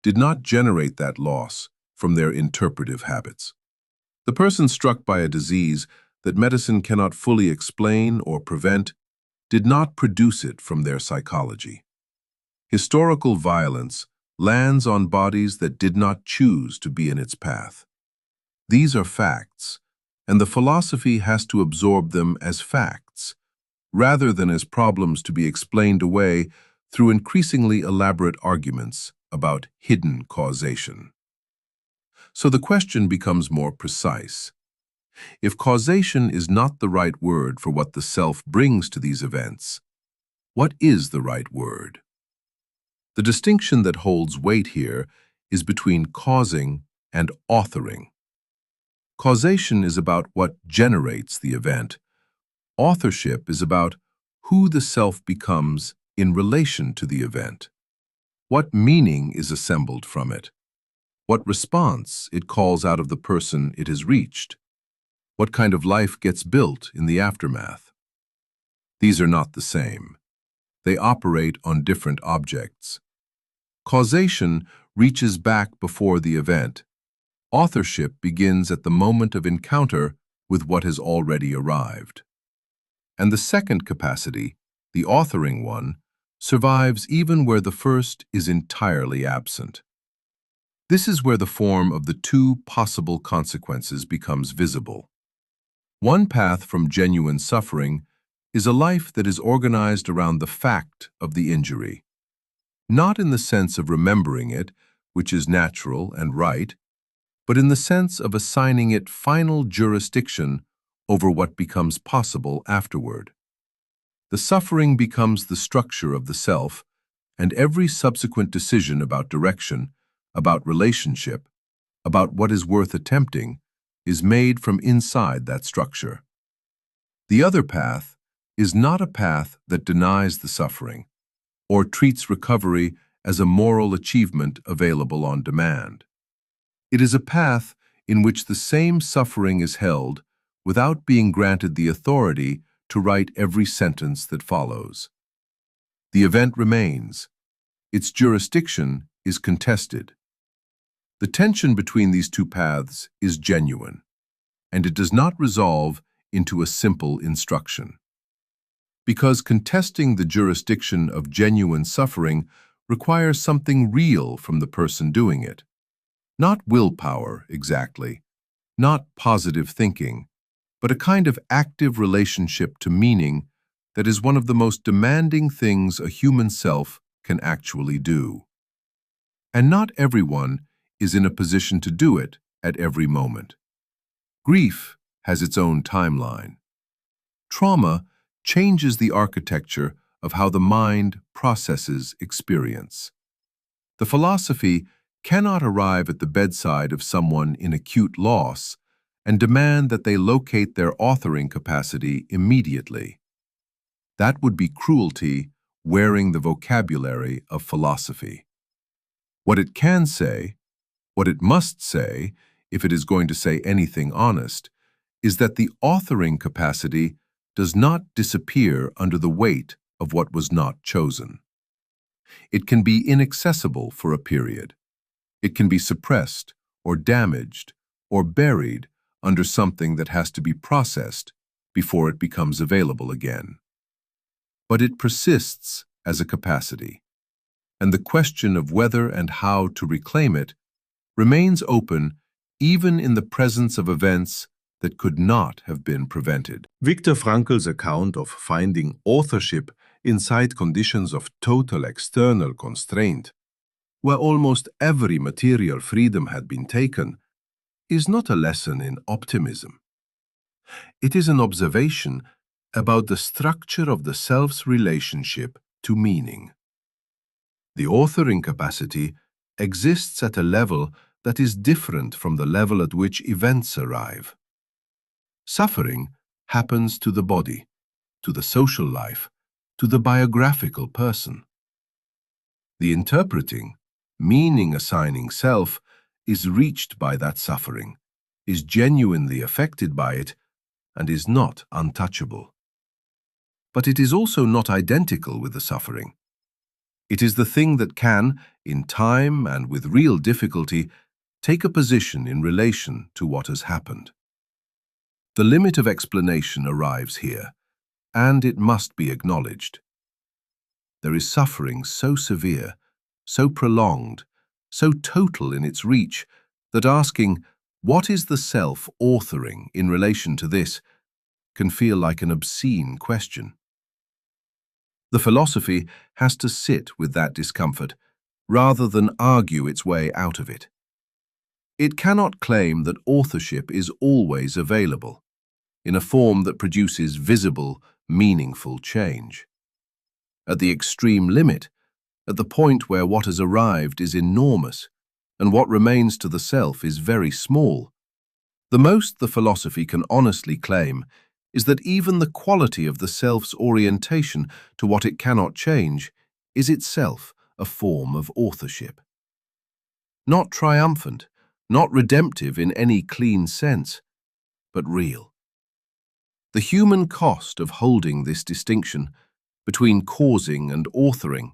Speaker 3: did not generate that loss from their interpretive habits. The person struck by a disease that medicine cannot fully explain or prevent did not produce it from their psychology. Historical violence lands on bodies that did not choose to be in its path. These are facts, and the philosophy has to absorb them as facts, rather than as problems to be explained away through increasingly elaborate arguments about hidden causation. So the question becomes more precise. If causation is not the right word for what the self brings to these events, what is the right word? The distinction that holds weight here is between causing and authoring. Causation is about what generates the event. Authorship is about who the self becomes in relation to the event. What meaning is assembled from it? What response it calls out of the person it has reached? What kind of life gets built in the aftermath? These are not the same. They operate on different objects. Causation reaches back before the event. Authorship begins at the moment of encounter with what has already arrived. And the second capacity, the authoring one, survives even where the first is entirely absent. This is where the form of the two possible consequences becomes visible. One path from genuine suffering is a life that is organized around the fact of the injury, not in the sense of remembering it, which is natural and right, but in the sense of assigning it final jurisdiction over what becomes possible afterward. The suffering becomes the structure of the self, and every subsequent decision about direction, about relationship, about what is worth attempting, is made from inside that structure. The other path is not a path that denies the suffering or treats recovery as a moral achievement available on demand. It is a path in which the same suffering is held without being granted the authority to write every sentence that follows. The event remains. Its jurisdiction is contested. The tension between these two paths is genuine, and it does not resolve into a simple instruction. Because contesting the jurisdiction of genuine suffering requires something real from the person doing it. Not willpower, exactly, not positive thinking, but a kind of active relationship to meaning that is one of the most demanding things a human self can actually do. And not everyone is in a position to do it at every moment. Grief has its own timeline. Trauma changes the architecture of how the mind processes experience. The philosophy cannot arrive at the bedside of someone in acute loss and demand that they locate their authoring capacity immediately. That would be cruelty wearing the vocabulary of philosophy. What it can say, what it must say, if it is going to say anything honest, is that the authoring capacity does not disappear under the weight of what was not chosen. It can be inaccessible for a period. It can be suppressed or damaged or buried under something that has to be processed before it becomes available again. But it persists as a capacity, and the question of whether and how to reclaim it remains open even in the presence of events that could not have been prevented. Viktor Frankl's account of finding authorship inside conditions of total external constraint, where almost every material freedom had been taken, is not a lesson in optimism. It is an observation about the structure of the self's relationship to meaning. The authoring capacity exists at a level that is different from the level at which events arrive. Suffering happens to the body, to the social life, to the biographical person. The interpreting, meaning-assigning self is reached by that suffering, is genuinely affected by it, and is not untouchable. But it is also not identical with the suffering. It is the thing that can, in time and with real difficulty, take a position in relation to what has happened. The limit of explanation arrives here, and it must be acknowledged. There is suffering so severe, so prolonged, so total in its reach, that asking, what is the self authoring in relation to this, can feel like an obscene question. The philosophy has to sit with that discomfort, rather than argue its way out of it. It cannot claim that authorship is always available, in a form that produces visible, meaningful change. At the extreme limit, at the point where what has arrived is enormous, and what remains to the self is very small, the most the philosophy can honestly claim is that even the quality of the self's orientation to what it cannot change is itself a form of authorship. Not triumphant, not redemptive in any clean sense, but real. The human cost of holding this distinction between causing and authoring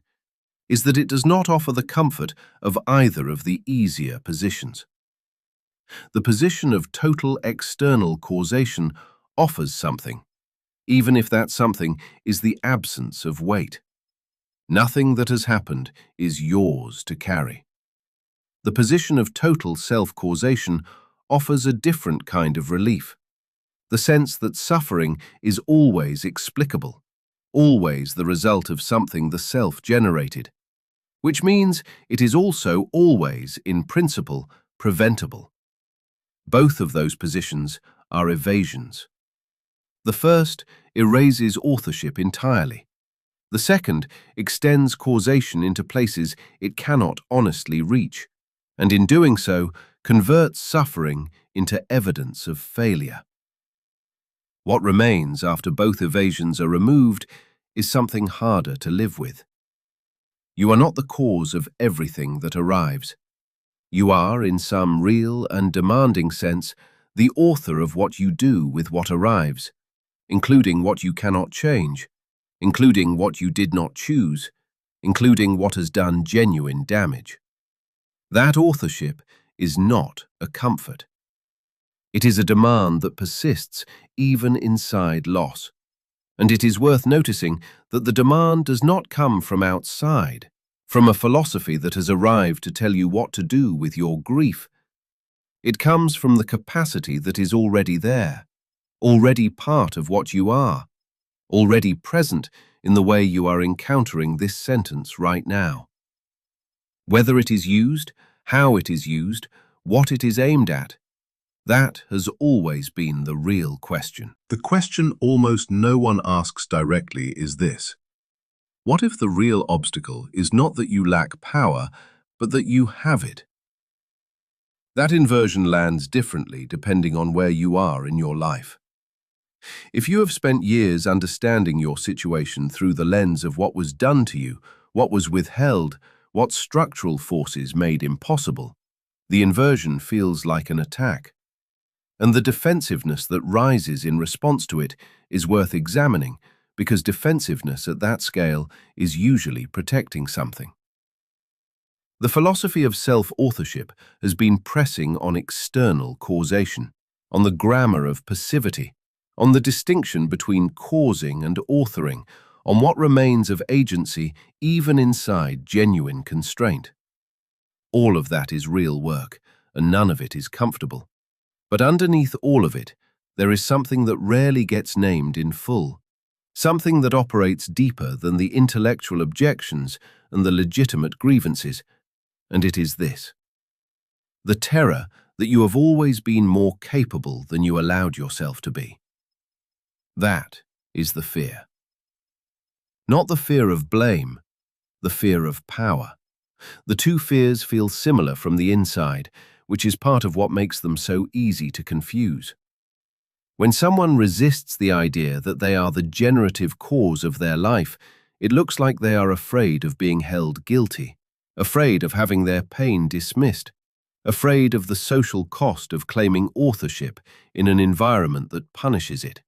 Speaker 3: is that it does not offer the comfort of either of the easier positions. The position of total external causation offers something, even if that something is the absence of weight. Nothing that has happened is yours to carry. The position of total self-causation offers a different kind of relief, the sense that suffering is always explicable, always the result of something the self generated, which means it is also always, in principle, preventable. Both of those positions are evasions. The first erases authorship entirely. The second extends causation into places it cannot honestly reach, and in doing so, converts suffering into evidence of failure. What remains after both evasions are removed is something harder to live with. You are not the cause of everything that arrives. You are, in some real and demanding sense, the author of what you do with what arrives, including what you cannot change, including what you did not choose, including what has done genuine damage. That authorship is not a comfort. It is a demand that persists even inside loss, and it is worth noticing that the demand does not come from outside,
Speaker 2: from a philosophy that has arrived to tell you what to do with your grief. It comes from the capacity that is already there, already part of what you are, already present in the way you are encountering this sentence right now. Whether it is used, how it is used, what it is aimed at, that has always been the real question.
Speaker 3: The question almost no one asks directly is this: what if the real obstacle is not that you lack power, but that you have it? That inversion lands differently depending on where you are in your life. If you have spent years understanding your situation through the lens of what was done to you, what was withheld, what structural forces made impossible, the inversion feels like an attack. And the defensiveness that rises in response to it is worth examining, because defensiveness at that scale is usually protecting something. The philosophy of self-authorship has been pressing on external causation, on the grammar of passivity, on the distinction between causing and authoring, on what remains of agency even inside genuine constraint. All of that is real work, and none of it is comfortable. But underneath all of it, there is something that rarely gets named in full, something that operates deeper than the intellectual objections and the legitimate grievances, and it is this: the terror that you have always been more capable than you allowed yourself to be. That is the fear. Not the fear of blame, the fear of power. The two fears feel similar from the inside, which is part of what makes them so easy to confuse. When someone resists the idea that they are the generative cause of their life, it looks like they are afraid of being held guilty, afraid of having their pain dismissed, afraid of the social cost of claiming authorship in an environment that punishes it.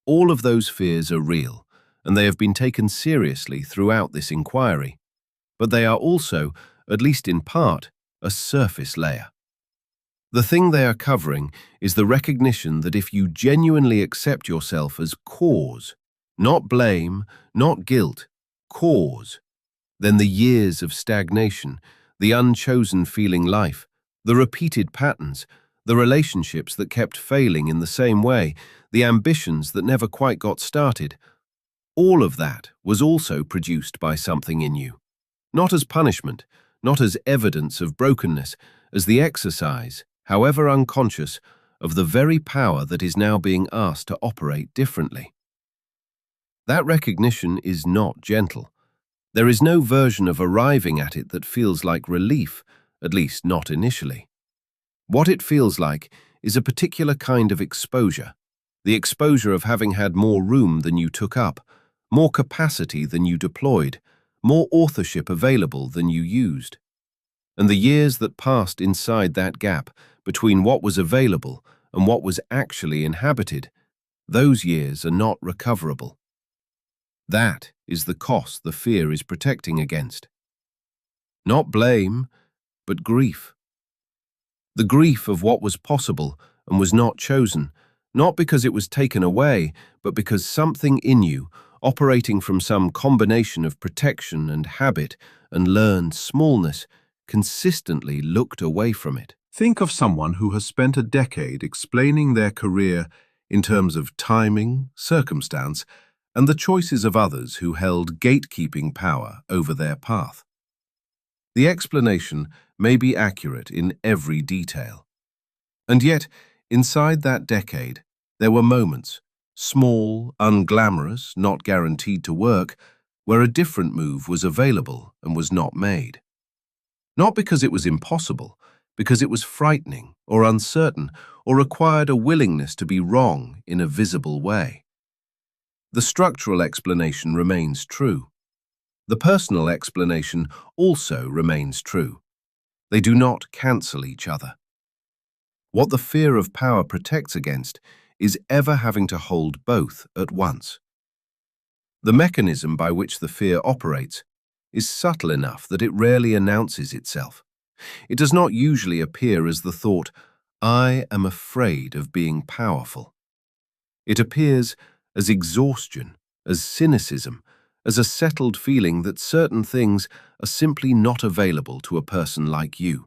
Speaker 3: All of those fears are real, and they have been taken seriously throughout this inquiry, but they are also, at least in part, a surface layer. The thing they are covering is the recognition that if you genuinely accept yourself as cause, not blame, not guilt, cause, then the years of stagnation, the unchosen feeling life, the repeated patterns, the relationships that kept failing in the same way, the ambitions that never quite got started, all of that was also produced by something in you. Not as punishment, not as evidence of brokenness, as the exercise, however unconscious, of the very power that is now being asked to operate differently. That recognition is not gentle. There is no version of arriving at it that feels like relief, at least not initially. What it feels like is a particular kind of exposure, the exposure of having had more room than you took up, more capacity than you deployed, more authorship available than you used. And the years that passed inside that gap between what was available and what was actually inhabited, those years are not recoverable. That is the cost the fear is protecting against. Not blame, but grief. The grief of what was possible and was not chosen, not because it was taken away, but because something in you, operating from some combination of protection and habit and learned smallness, consistently looked away from it. Think of someone who has spent a decade explaining their career in terms of timing, circumstance, and the choices of others who held gatekeeping power over their path. The explanation may be accurate in every detail. And yet, inside that decade, there were moments, small, unglamorous, not guaranteed to work, where a different move was available and was not made. Not because it was impossible, because it was frightening or uncertain or required a willingness to be wrong in a visible way. The structural explanation remains true. The personal explanation also remains true. They do not cancel each other. What the fear of power protects against is ever having to hold both at once. The mechanism by which the fear operates is subtle enough that it rarely announces itself. It does not usually appear as the thought, "I am afraid of being powerful." It appears as exhaustion, as cynicism,
Speaker 2: as a settled feeling that certain things are simply not available to a person like you.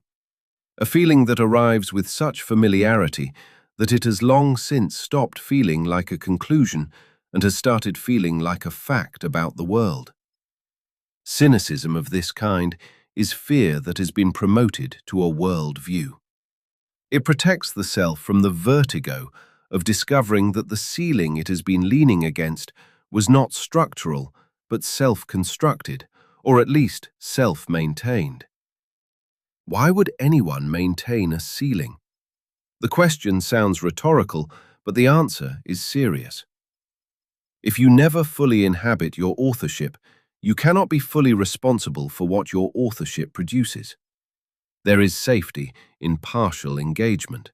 Speaker 2: A feeling that arrives with such familiarity that it has long since stopped feeling like a conclusion and has started feeling like a fact about the world. Cynicism of this kind is fear that has been promoted to a world view. It protects the self from the vertigo of discovering that the ceiling it has been leaning against was not structural, but self-constructed, or at least self-maintained. Why would anyone maintain a ceiling? The question sounds rhetorical, but the answer is serious. If you never fully inhabit your authorship, you cannot be fully responsible for what your authorship produces. There is safety in partial engagement.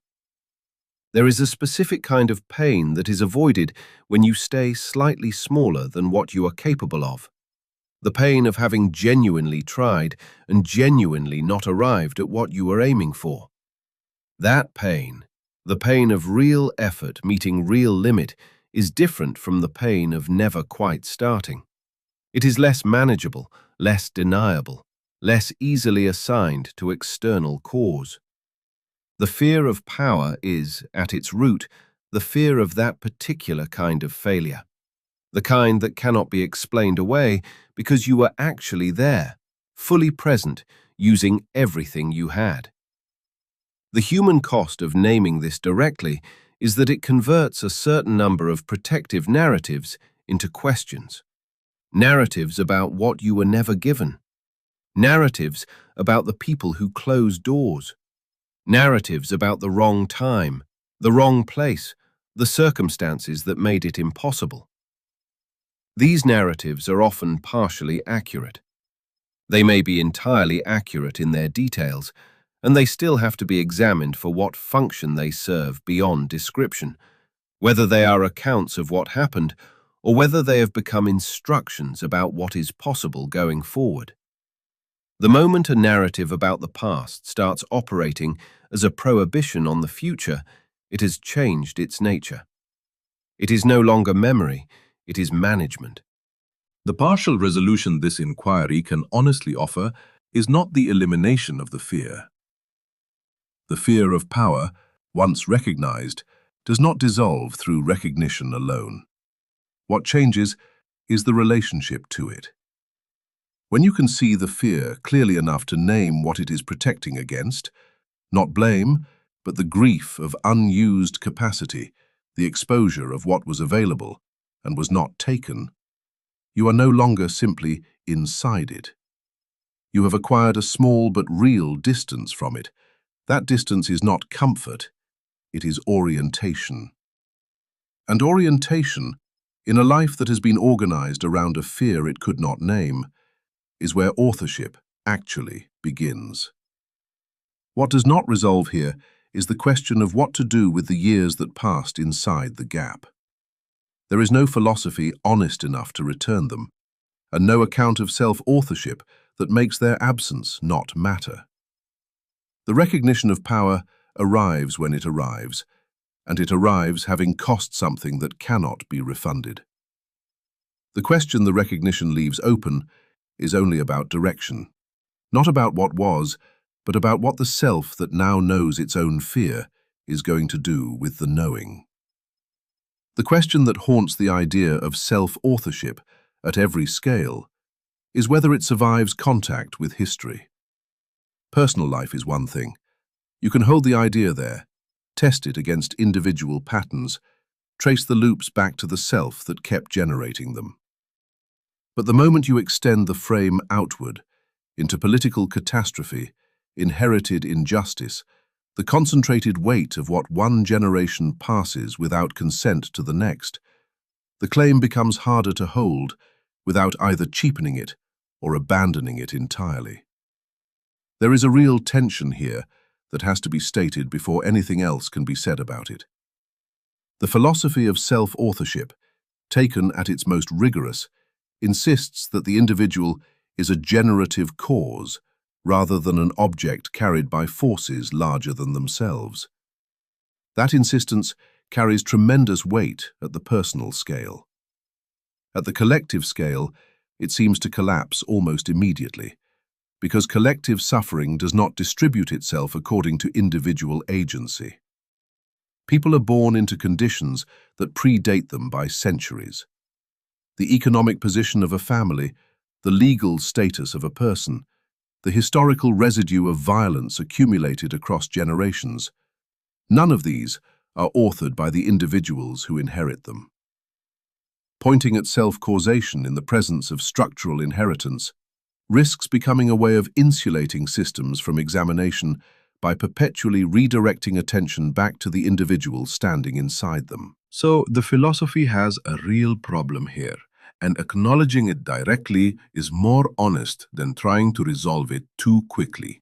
Speaker 2: There is a specific kind of pain that is avoided when you stay slightly smaller than what you are capable of. The pain of having genuinely tried and genuinely not arrived at what you were aiming for. That pain, the pain of real effort meeting real limit, is different from the pain of never quite starting. It is less manageable, less deniable, less easily assigned to external cause. The fear of power is, at its root, the fear of that particular kind of failure. The kind that cannot be explained away because you were actually there, fully present, using everything you had. The human cost of naming this directly is that it converts a certain number of protective narratives into questions. Narratives about what you were never given. Narratives about the people who closed doors. Narratives about the wrong time, the wrong place, the circumstances that made it impossible. These narratives are often partially accurate. They may be entirely accurate in their details, and they still have to be examined for what function they serve beyond description, whether they are accounts of what happened or whether they have become instructions about what is possible going forward. The moment a narrative about the past starts operating as a prohibition on the future, it has changed its nature. It is no longer memory, it is management.
Speaker 1: The partial resolution this inquiry can honestly offer is not the elimination of the fear. The fear of power, once recognized, does not dissolve through recognition alone. What changes is the relationship to it. When you can see the fear clearly enough to name what it is protecting against, not blame, but the grief of unused capacity, the exposure of what was available and was not taken, you are no longer simply inside it. You have acquired a small but real distance from it. That distance is not comfort, it is orientation. And orientation, in a life that has been organized around a fear it could not name, is where authorship actually begins. What does not resolve here is the question of what to do with the years that passed inside the gap. There is no philosophy honest enough to return them, and no account of self-authorship that makes their absence not matter. The recognition of power arrives when it arrives, and it arrives having cost something that cannot be refunded. The question the recognition leaves open is only about direction, not about what was, but about what the self that now knows its own fear is going to do with the knowing. The question that haunts the idea of self-authorship at every scale is whether it survives contact with history. Personal life is one thing. You can hold the idea there, test it against individual patterns, trace the loops back to the self that kept generating them. But the moment you extend the frame outward, into political catastrophe, inherited injustice, the concentrated weight of what one generation passes without consent to the next, the claim becomes harder to hold without either cheapening it or abandoning it entirely. There is a real tension here that has to be stated before anything else can be said about it. The philosophy of self-authorship, taken at its most rigorous, insists that the individual is a generative cause rather than an object carried by forces larger than themselves. That insistence carries tremendous weight at the personal scale. At the collective scale,
Speaker 3: it seems to collapse almost immediately, because collective suffering does not distribute itself according to individual agency. People are born into conditions that predate them by centuries. The economic position of a family, the legal status of a person, the historical residue of violence accumulated across generations. None of these are authored by the individuals who inherit them. Pointing at self-causation in the presence of structural inheritance risks becoming a way of insulating systems from examination by perpetually redirecting attention back to the individual standing inside them.
Speaker 1: So the philosophy has a real problem here, and acknowledging it directly is more honest than trying to resolve it too quickly.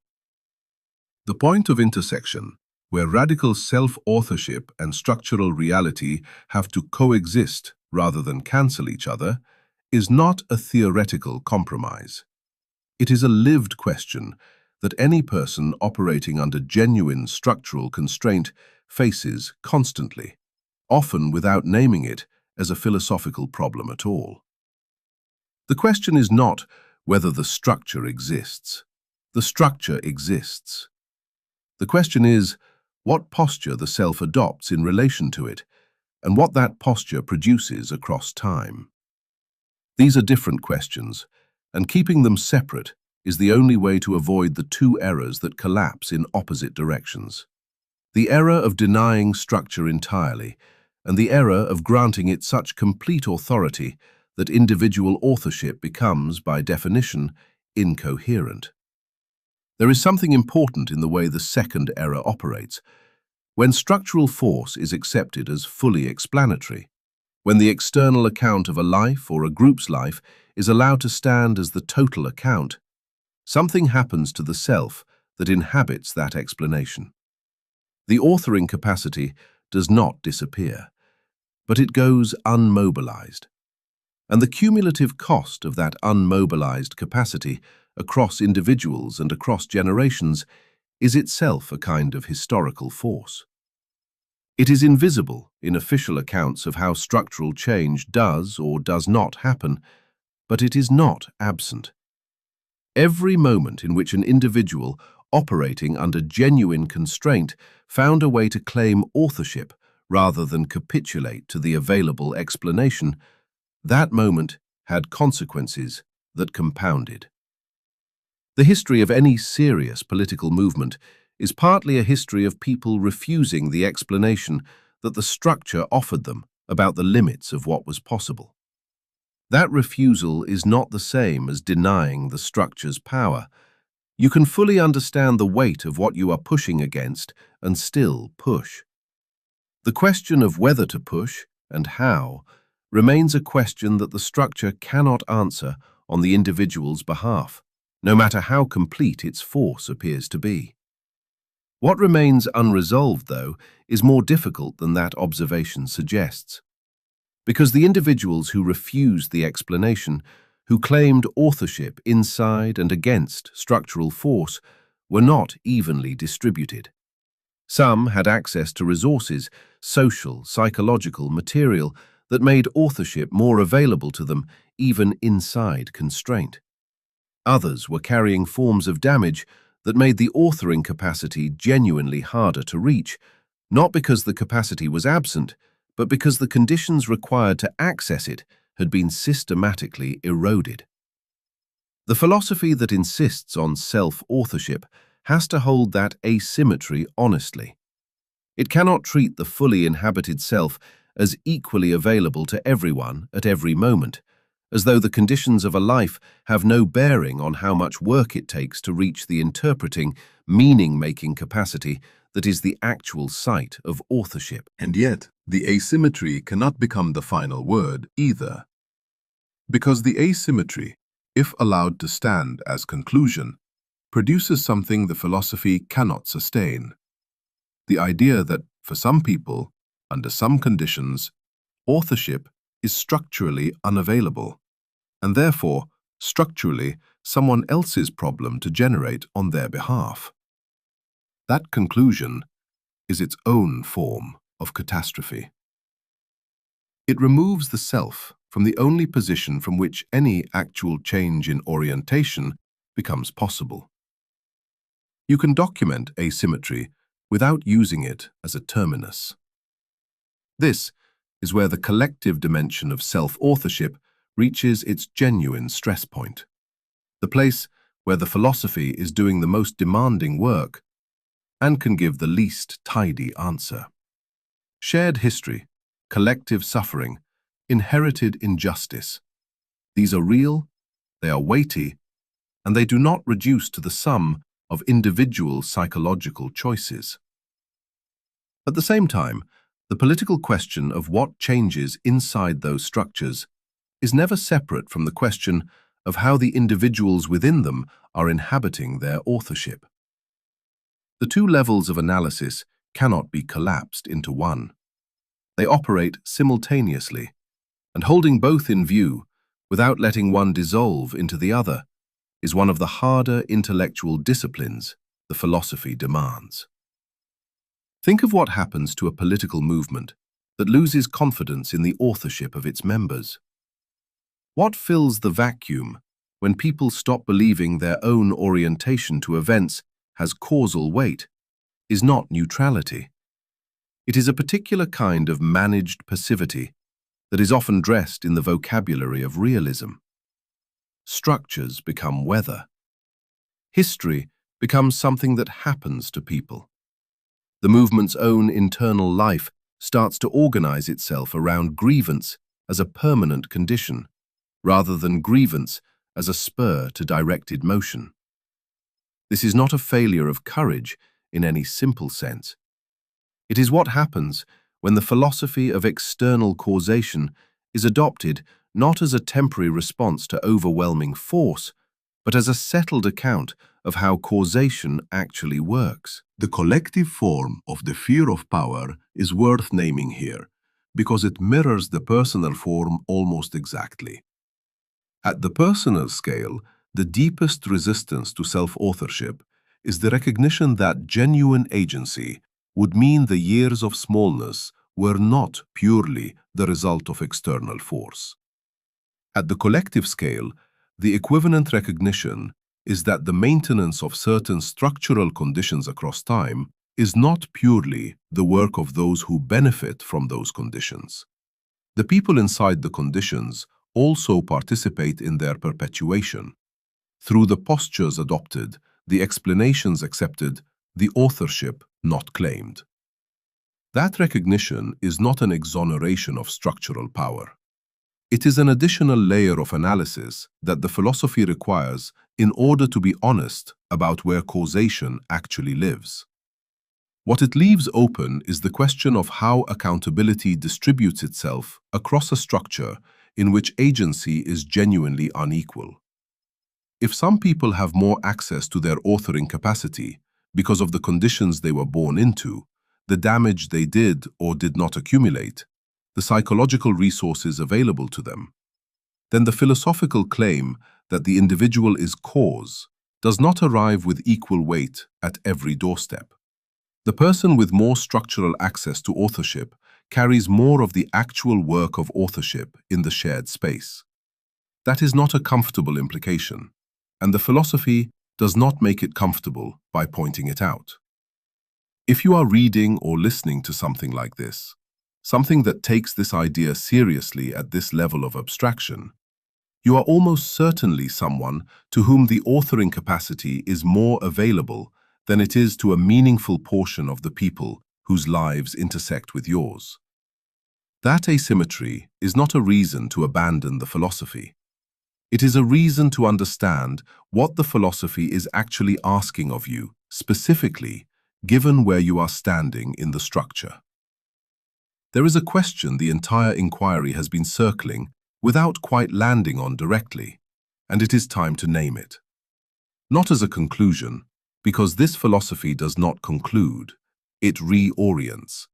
Speaker 1: The point of intersection, where radical self-authorship and structural reality have to coexist rather than cancel each other, is not a theoretical compromise. It is a lived question that any person operating under genuine structural constraint faces constantly, often without naming it as a philosophical problem at all. The question is not whether the structure exists. The structure exists. The question is what posture the self adopts in relation to it, and what that posture produces across time. These are different questions, and keeping them separate is the only way to avoid the two errors that collapse in opposite directions. The error of denying structure entirely, and the error of granting it such complete authority that individual authorship becomes, by definition, incoherent. There is something important in the way the second error operates. When structural force is accepted as fully explanatory, when the external account of a life or a group's life is allowed to stand as the total account, something happens to the self that inhabits that explanation. The authoring capacity does not disappear, but it goes unmobilized. And the cumulative cost of that unmobilized capacity across individuals and across generations is itself a kind of historical force. It is invisible in official accounts of how structural change does or does not happen, but it is not absent. Every moment in which an individual operating under genuine constraint found a way to claim authorship rather than capitulate to the available explanation, that moment had consequences that compounded. The history of any serious political movement is partly a history of people refusing the explanation that the structure offered them about the limits of what was possible. That refusal is not the same as denying the structure's power. You can fully understand the weight of what you are pushing against and still push. The question of whether to push and how remains a question that the structure cannot answer on the individual's behalf, no matter how complete its force appears to be. What remains unresolved, though, is more difficult than that observation suggests. Because the individuals who refused the explanation, who claimed authorship inside and against structural force, were not evenly distributed. Some had access to resources, social, psychological, material, that made authorship more available to them even inside constraint. Others were carrying forms of damage that made the authoring capacity genuinely harder to reach, not because the capacity was absent, but because the conditions required to access it had been systematically eroded. The philosophy that insists on self-authorship has to hold that asymmetry honestly. It cannot treat the fully inhabited self as equally available to everyone at every moment, as though the conditions of a life have no bearing on how much work it takes to reach the interpreting, meaning-making capacity that is the actual site of authorship.
Speaker 4: And yet, the asymmetry cannot become the final word either. Because the asymmetry, if allowed to stand as conclusion, produces something the philosophy cannot sustain. The idea that, for some people, under some conditions, authorship is structurally unavailable, and therefore, structurally, someone else's problem to generate on their behalf. That conclusion is its own form of catastrophe. It removes the self
Speaker 3: from the only position from which any actual change in orientation becomes possible. You can document asymmetry without using it as a terminus. This is where the collective dimension of self-authorship reaches its genuine stress point, the place where the philosophy is doing the most demanding work and can give the least tidy answer. Shared history, collective suffering, inherited injustice. These are real, they are weighty, and they do not reduce to the sum of individual psychological choices. At the same time, the political question of what changes inside those structures is never separate from the question of how the individuals within them are inhabiting their authorship. The two levels of analysis cannot be collapsed into one. They operate simultaneously, and holding both in view, without letting one dissolve into the other, is one of the harder intellectual disciplines the philosophy demands. Think of what happens to a political movement that loses confidence in the authorship of its members. What fills the vacuum when people stop believing their own orientation to events has causal weight is not neutrality. It is a particular kind of managed passivity that is often dressed in the vocabulary of realism. Structures become weather. History becomes something that happens to people. The movement's own internal life starts to organize itself around grievance as a permanent condition, rather than grievance as a spur to directed motion. This is not a failure of courage in any simple sense. It is what happens when the philosophy of external causation is adopted not as a temporary response to overwhelming force, but as a settled account of how causation actually works.
Speaker 4: The collective form of the fear of power is worth naming here, because it mirrors the personal form almost exactly. At the personal scale, the deepest resistance to self-authorship is the recognition that genuine agency would mean the years of smallness were not purely the result of external force. At the collective scale, the equivalent recognition is that the maintenance of certain structural conditions across time is not purely the work of those who benefit from those conditions. The people inside the conditions also participate in their perpetuation. Through the postures adopted, the explanations accepted, the authorship not claimed. That recognition is not an exoneration of structural power. It is an additional layer of analysis that the philosophy requires in order to be honest about where causation actually lives. What it leaves open is the question of how accountability distributes itself across a structure in which agency is genuinely unequal. If some people have more access to their authoring capacity because of the conditions they were born into, the damage they did or did not accumulate, the psychological resources available to them, then the philosophical claim that the individual is cause does not arrive with equal weight at every doorstep. The person with more structural access to authorship carries more of the actual work of authorship in the shared space. That is not a comfortable implication, and the philosophy does not make it comfortable by pointing it out. If you are reading or listening to something like this, something that takes this idea seriously at this level of abstraction, you are almost certainly someone to whom the authoring capacity is more available than it is to a meaningful portion of the people whose lives intersect with yours. That asymmetry is not a reason to abandon the philosophy. It is a reason to understand what the philosophy is actually asking of you, specifically, given where you are standing in the structure. There is a question the entire inquiry has been circling without quite landing on directly, and it is time to name it. Not as a conclusion, because this philosophy does not conclude, it reorients,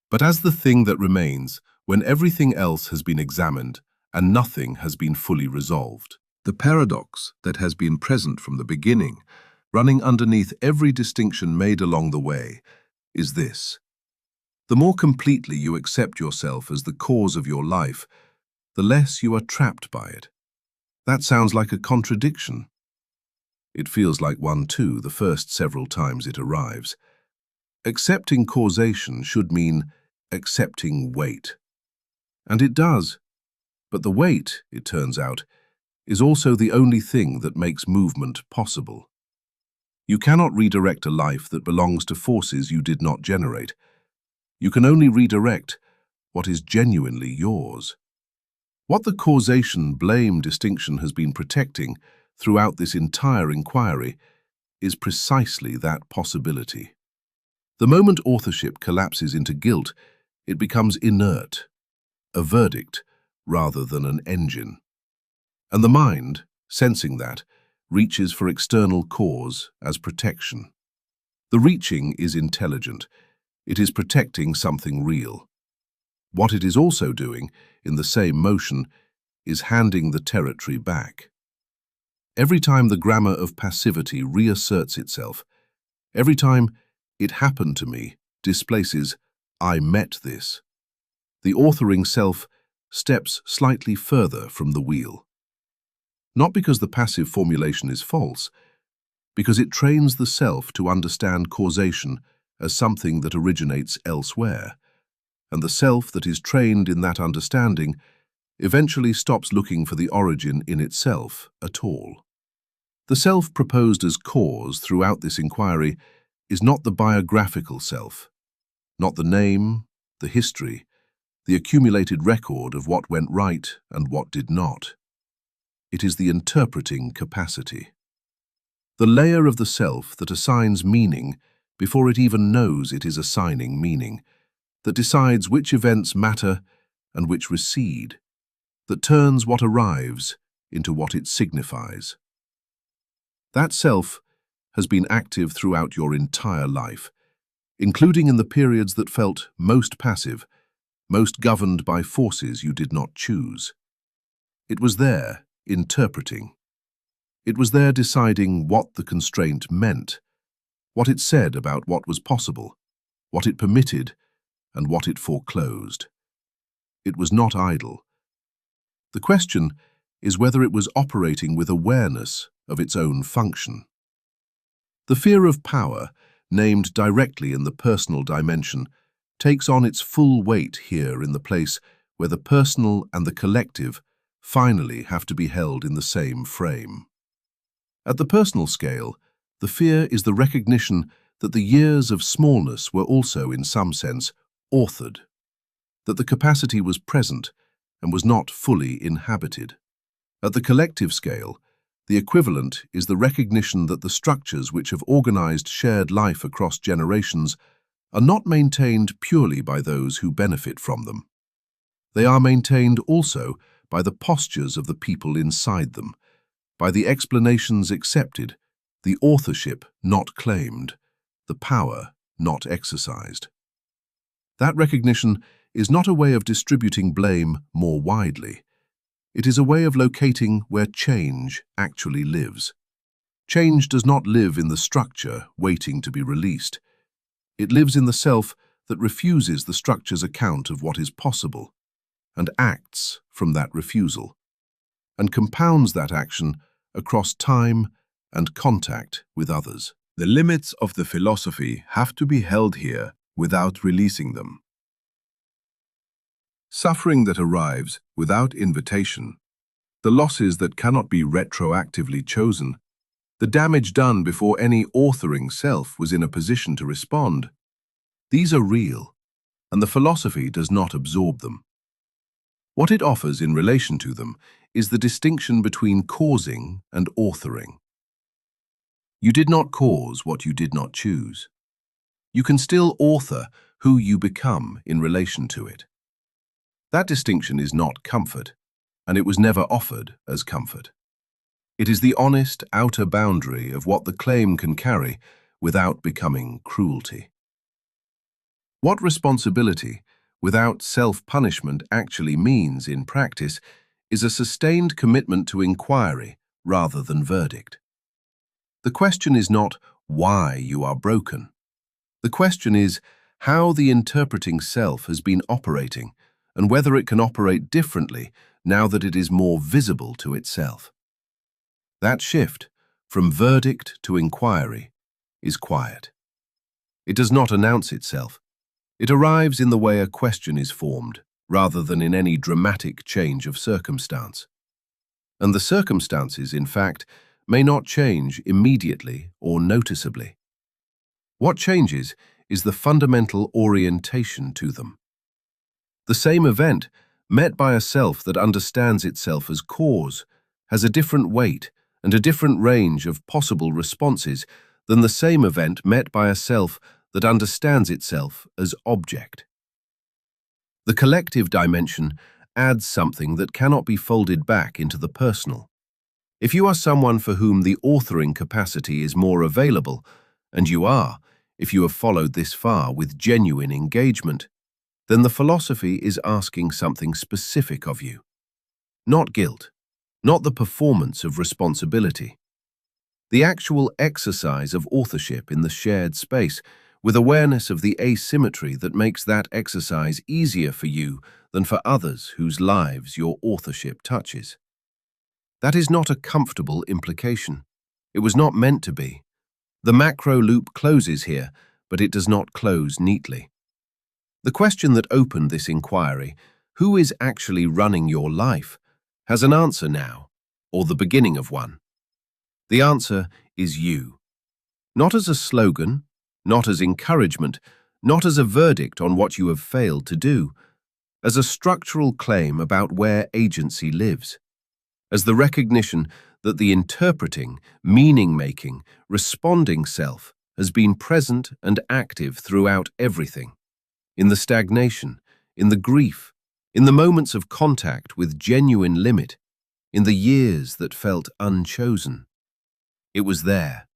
Speaker 4: but as the thing that remains when everything else has been examined and nothing has been fully resolved. The paradox that has been present from the beginning, running underneath every distinction made along the way, is this. The more completely you accept yourself as the cause of your life,
Speaker 3: the less you are trapped by it. That sounds like a contradiction. It feels like one too, the first several times it arrives. Accepting causation should mean accepting weight. And it does. But the weight, it turns out, is also the only thing that makes movement possible. You cannot redirect a life that belongs to forces you did not generate. You can only redirect what is genuinely yours. What the causation-blame distinction has been protecting throughout this entire inquiry is precisely that possibility. The moment authorship collapses into guilt, it becomes inert, a verdict rather than an engine. And the mind, sensing that, reaches for external cause as protection. The reaching is intelligent. It is protecting something real. What it is also doing, in the same motion, is handing the territory back. Every time the grammar of passivity reasserts itself, every time "it happened to me" displaces "I met this," the authoring self steps slightly further from the wheel. Not because the passive formulation is false, because it trains the self to understand causation as something that originates elsewhere, and the self that is trained in that understanding eventually stops looking for the origin in itself at all. The self proposed as cause throughout this inquiry is not the biographical self, not the name, the history, the accumulated record of what went right and what did not. It is the interpreting capacity. The layer of the self that assigns meaning before it even knows it is assigning meaning, that decides which events matter and which recede, that turns what arrives into what it signifies. That self has been active throughout your entire life, including in the periods that felt most passive, most governed by forces you did not choose. It was there, interpreting. It was there deciding what the constraint meant, what it said about what was possible, what it permitted, and what it foreclosed. It was not idle. The question is whether it was operating with awareness of its own function. The fear of power, named directly in the personal dimension, takes on its full weight here in the place where the personal and the collective finally have to be held in the same frame. At the personal scale, the fear is the recognition that the years of smallness were also, in some sense, authored, that the capacity was present and was not fully inhabited. At the collective scale, the equivalent is the recognition that the structures which have organized shared life across generations are not maintained purely by those who benefit from them. They are maintained also by the postures of the people inside them, by the explanations accepted, the authorship not claimed, the power not exercised. That recognition is not a way of distributing blame more widely. It is a way of locating where change actually lives. Change does not live in the structure waiting to be released. It lives in the self that refuses the structure's account of what is possible, and acts from that refusal, and compounds that action across time and contact with others.
Speaker 4: The limits of the philosophy have to be held here without releasing them. Suffering that arrives without invitation, the losses that cannot be retroactively chosen, the damage done before any authoring self was in a position to respond, these are real, and the philosophy does not absorb them. What it offers in relation to them is the distinction between causing and authoring. You did not cause what you did not choose. You can still author who you become in relation to it. That distinction is not comfort, and it was never offered as comfort. It is the honest outer boundary of what the claim can carry without becoming cruelty. What responsibility, without self-punishment, actually means in practice is a sustained commitment to inquiry rather than verdict. The question is not why you are broken. The question is how the interpreting self has been operating and whether it can operate differently
Speaker 2: now that it is more visible to itself. That shift, from verdict to inquiry, is quiet. It does not announce itself. It arrives in the way a question is formed, rather than in any dramatic change of circumstance. And the circumstances, in fact, may not change immediately or noticeably. What changes is the fundamental orientation to them. The same event, met by a self that understands itself as cause, has a different weight and a different range of possible responses than the same event met by a self that understands itself as object. The collective dimension adds something that cannot be folded back into the personal. If you are someone for whom the authoring capacity is more available, and you are, if you have followed this far with genuine engagement, then the philosophy is asking something specific of you. Not guilt, not the performance of responsibility. The actual exercise of authorship in the shared space, with awareness of the asymmetry that makes that exercise easier for you than for others whose lives your authorship touches. That is not a comfortable implication. It was not meant to be. The macro loop closes here, but it does not close neatly. The question that opened this inquiry, who is actually running your life, has an answer now, or the beginning of one. The answer is you. Not as a slogan, not as encouragement, not as a verdict on what you have failed to do, as a structural claim about where agency lives, as the recognition that the interpreting, meaning-making, responding self has been present and active throughout everything, in the stagnation, in the grief, in the moments of contact with genuine limit, in the years that felt unchosen. It was there.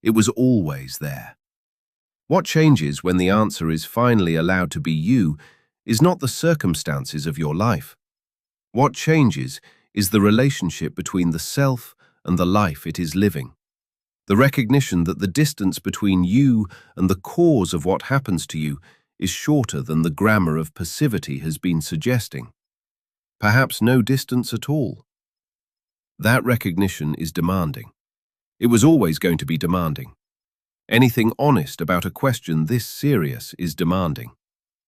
Speaker 2: It was always there. What changes when the answer is finally allowed to be you is not the circumstances of your life. What changes is the relationship between the self and the life it is living. The recognition that the distance between you and the cause of what happens to you is shorter than the grammar of passivity has been suggesting. Perhaps no distance at all. That recognition is demanding. It was always going to be demanding. Anything honest about a question this serious is demanding.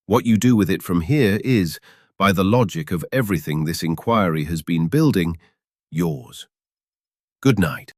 Speaker 2: What you do with it from here is, by the logic of everything this inquiry has been building, yours. Good night.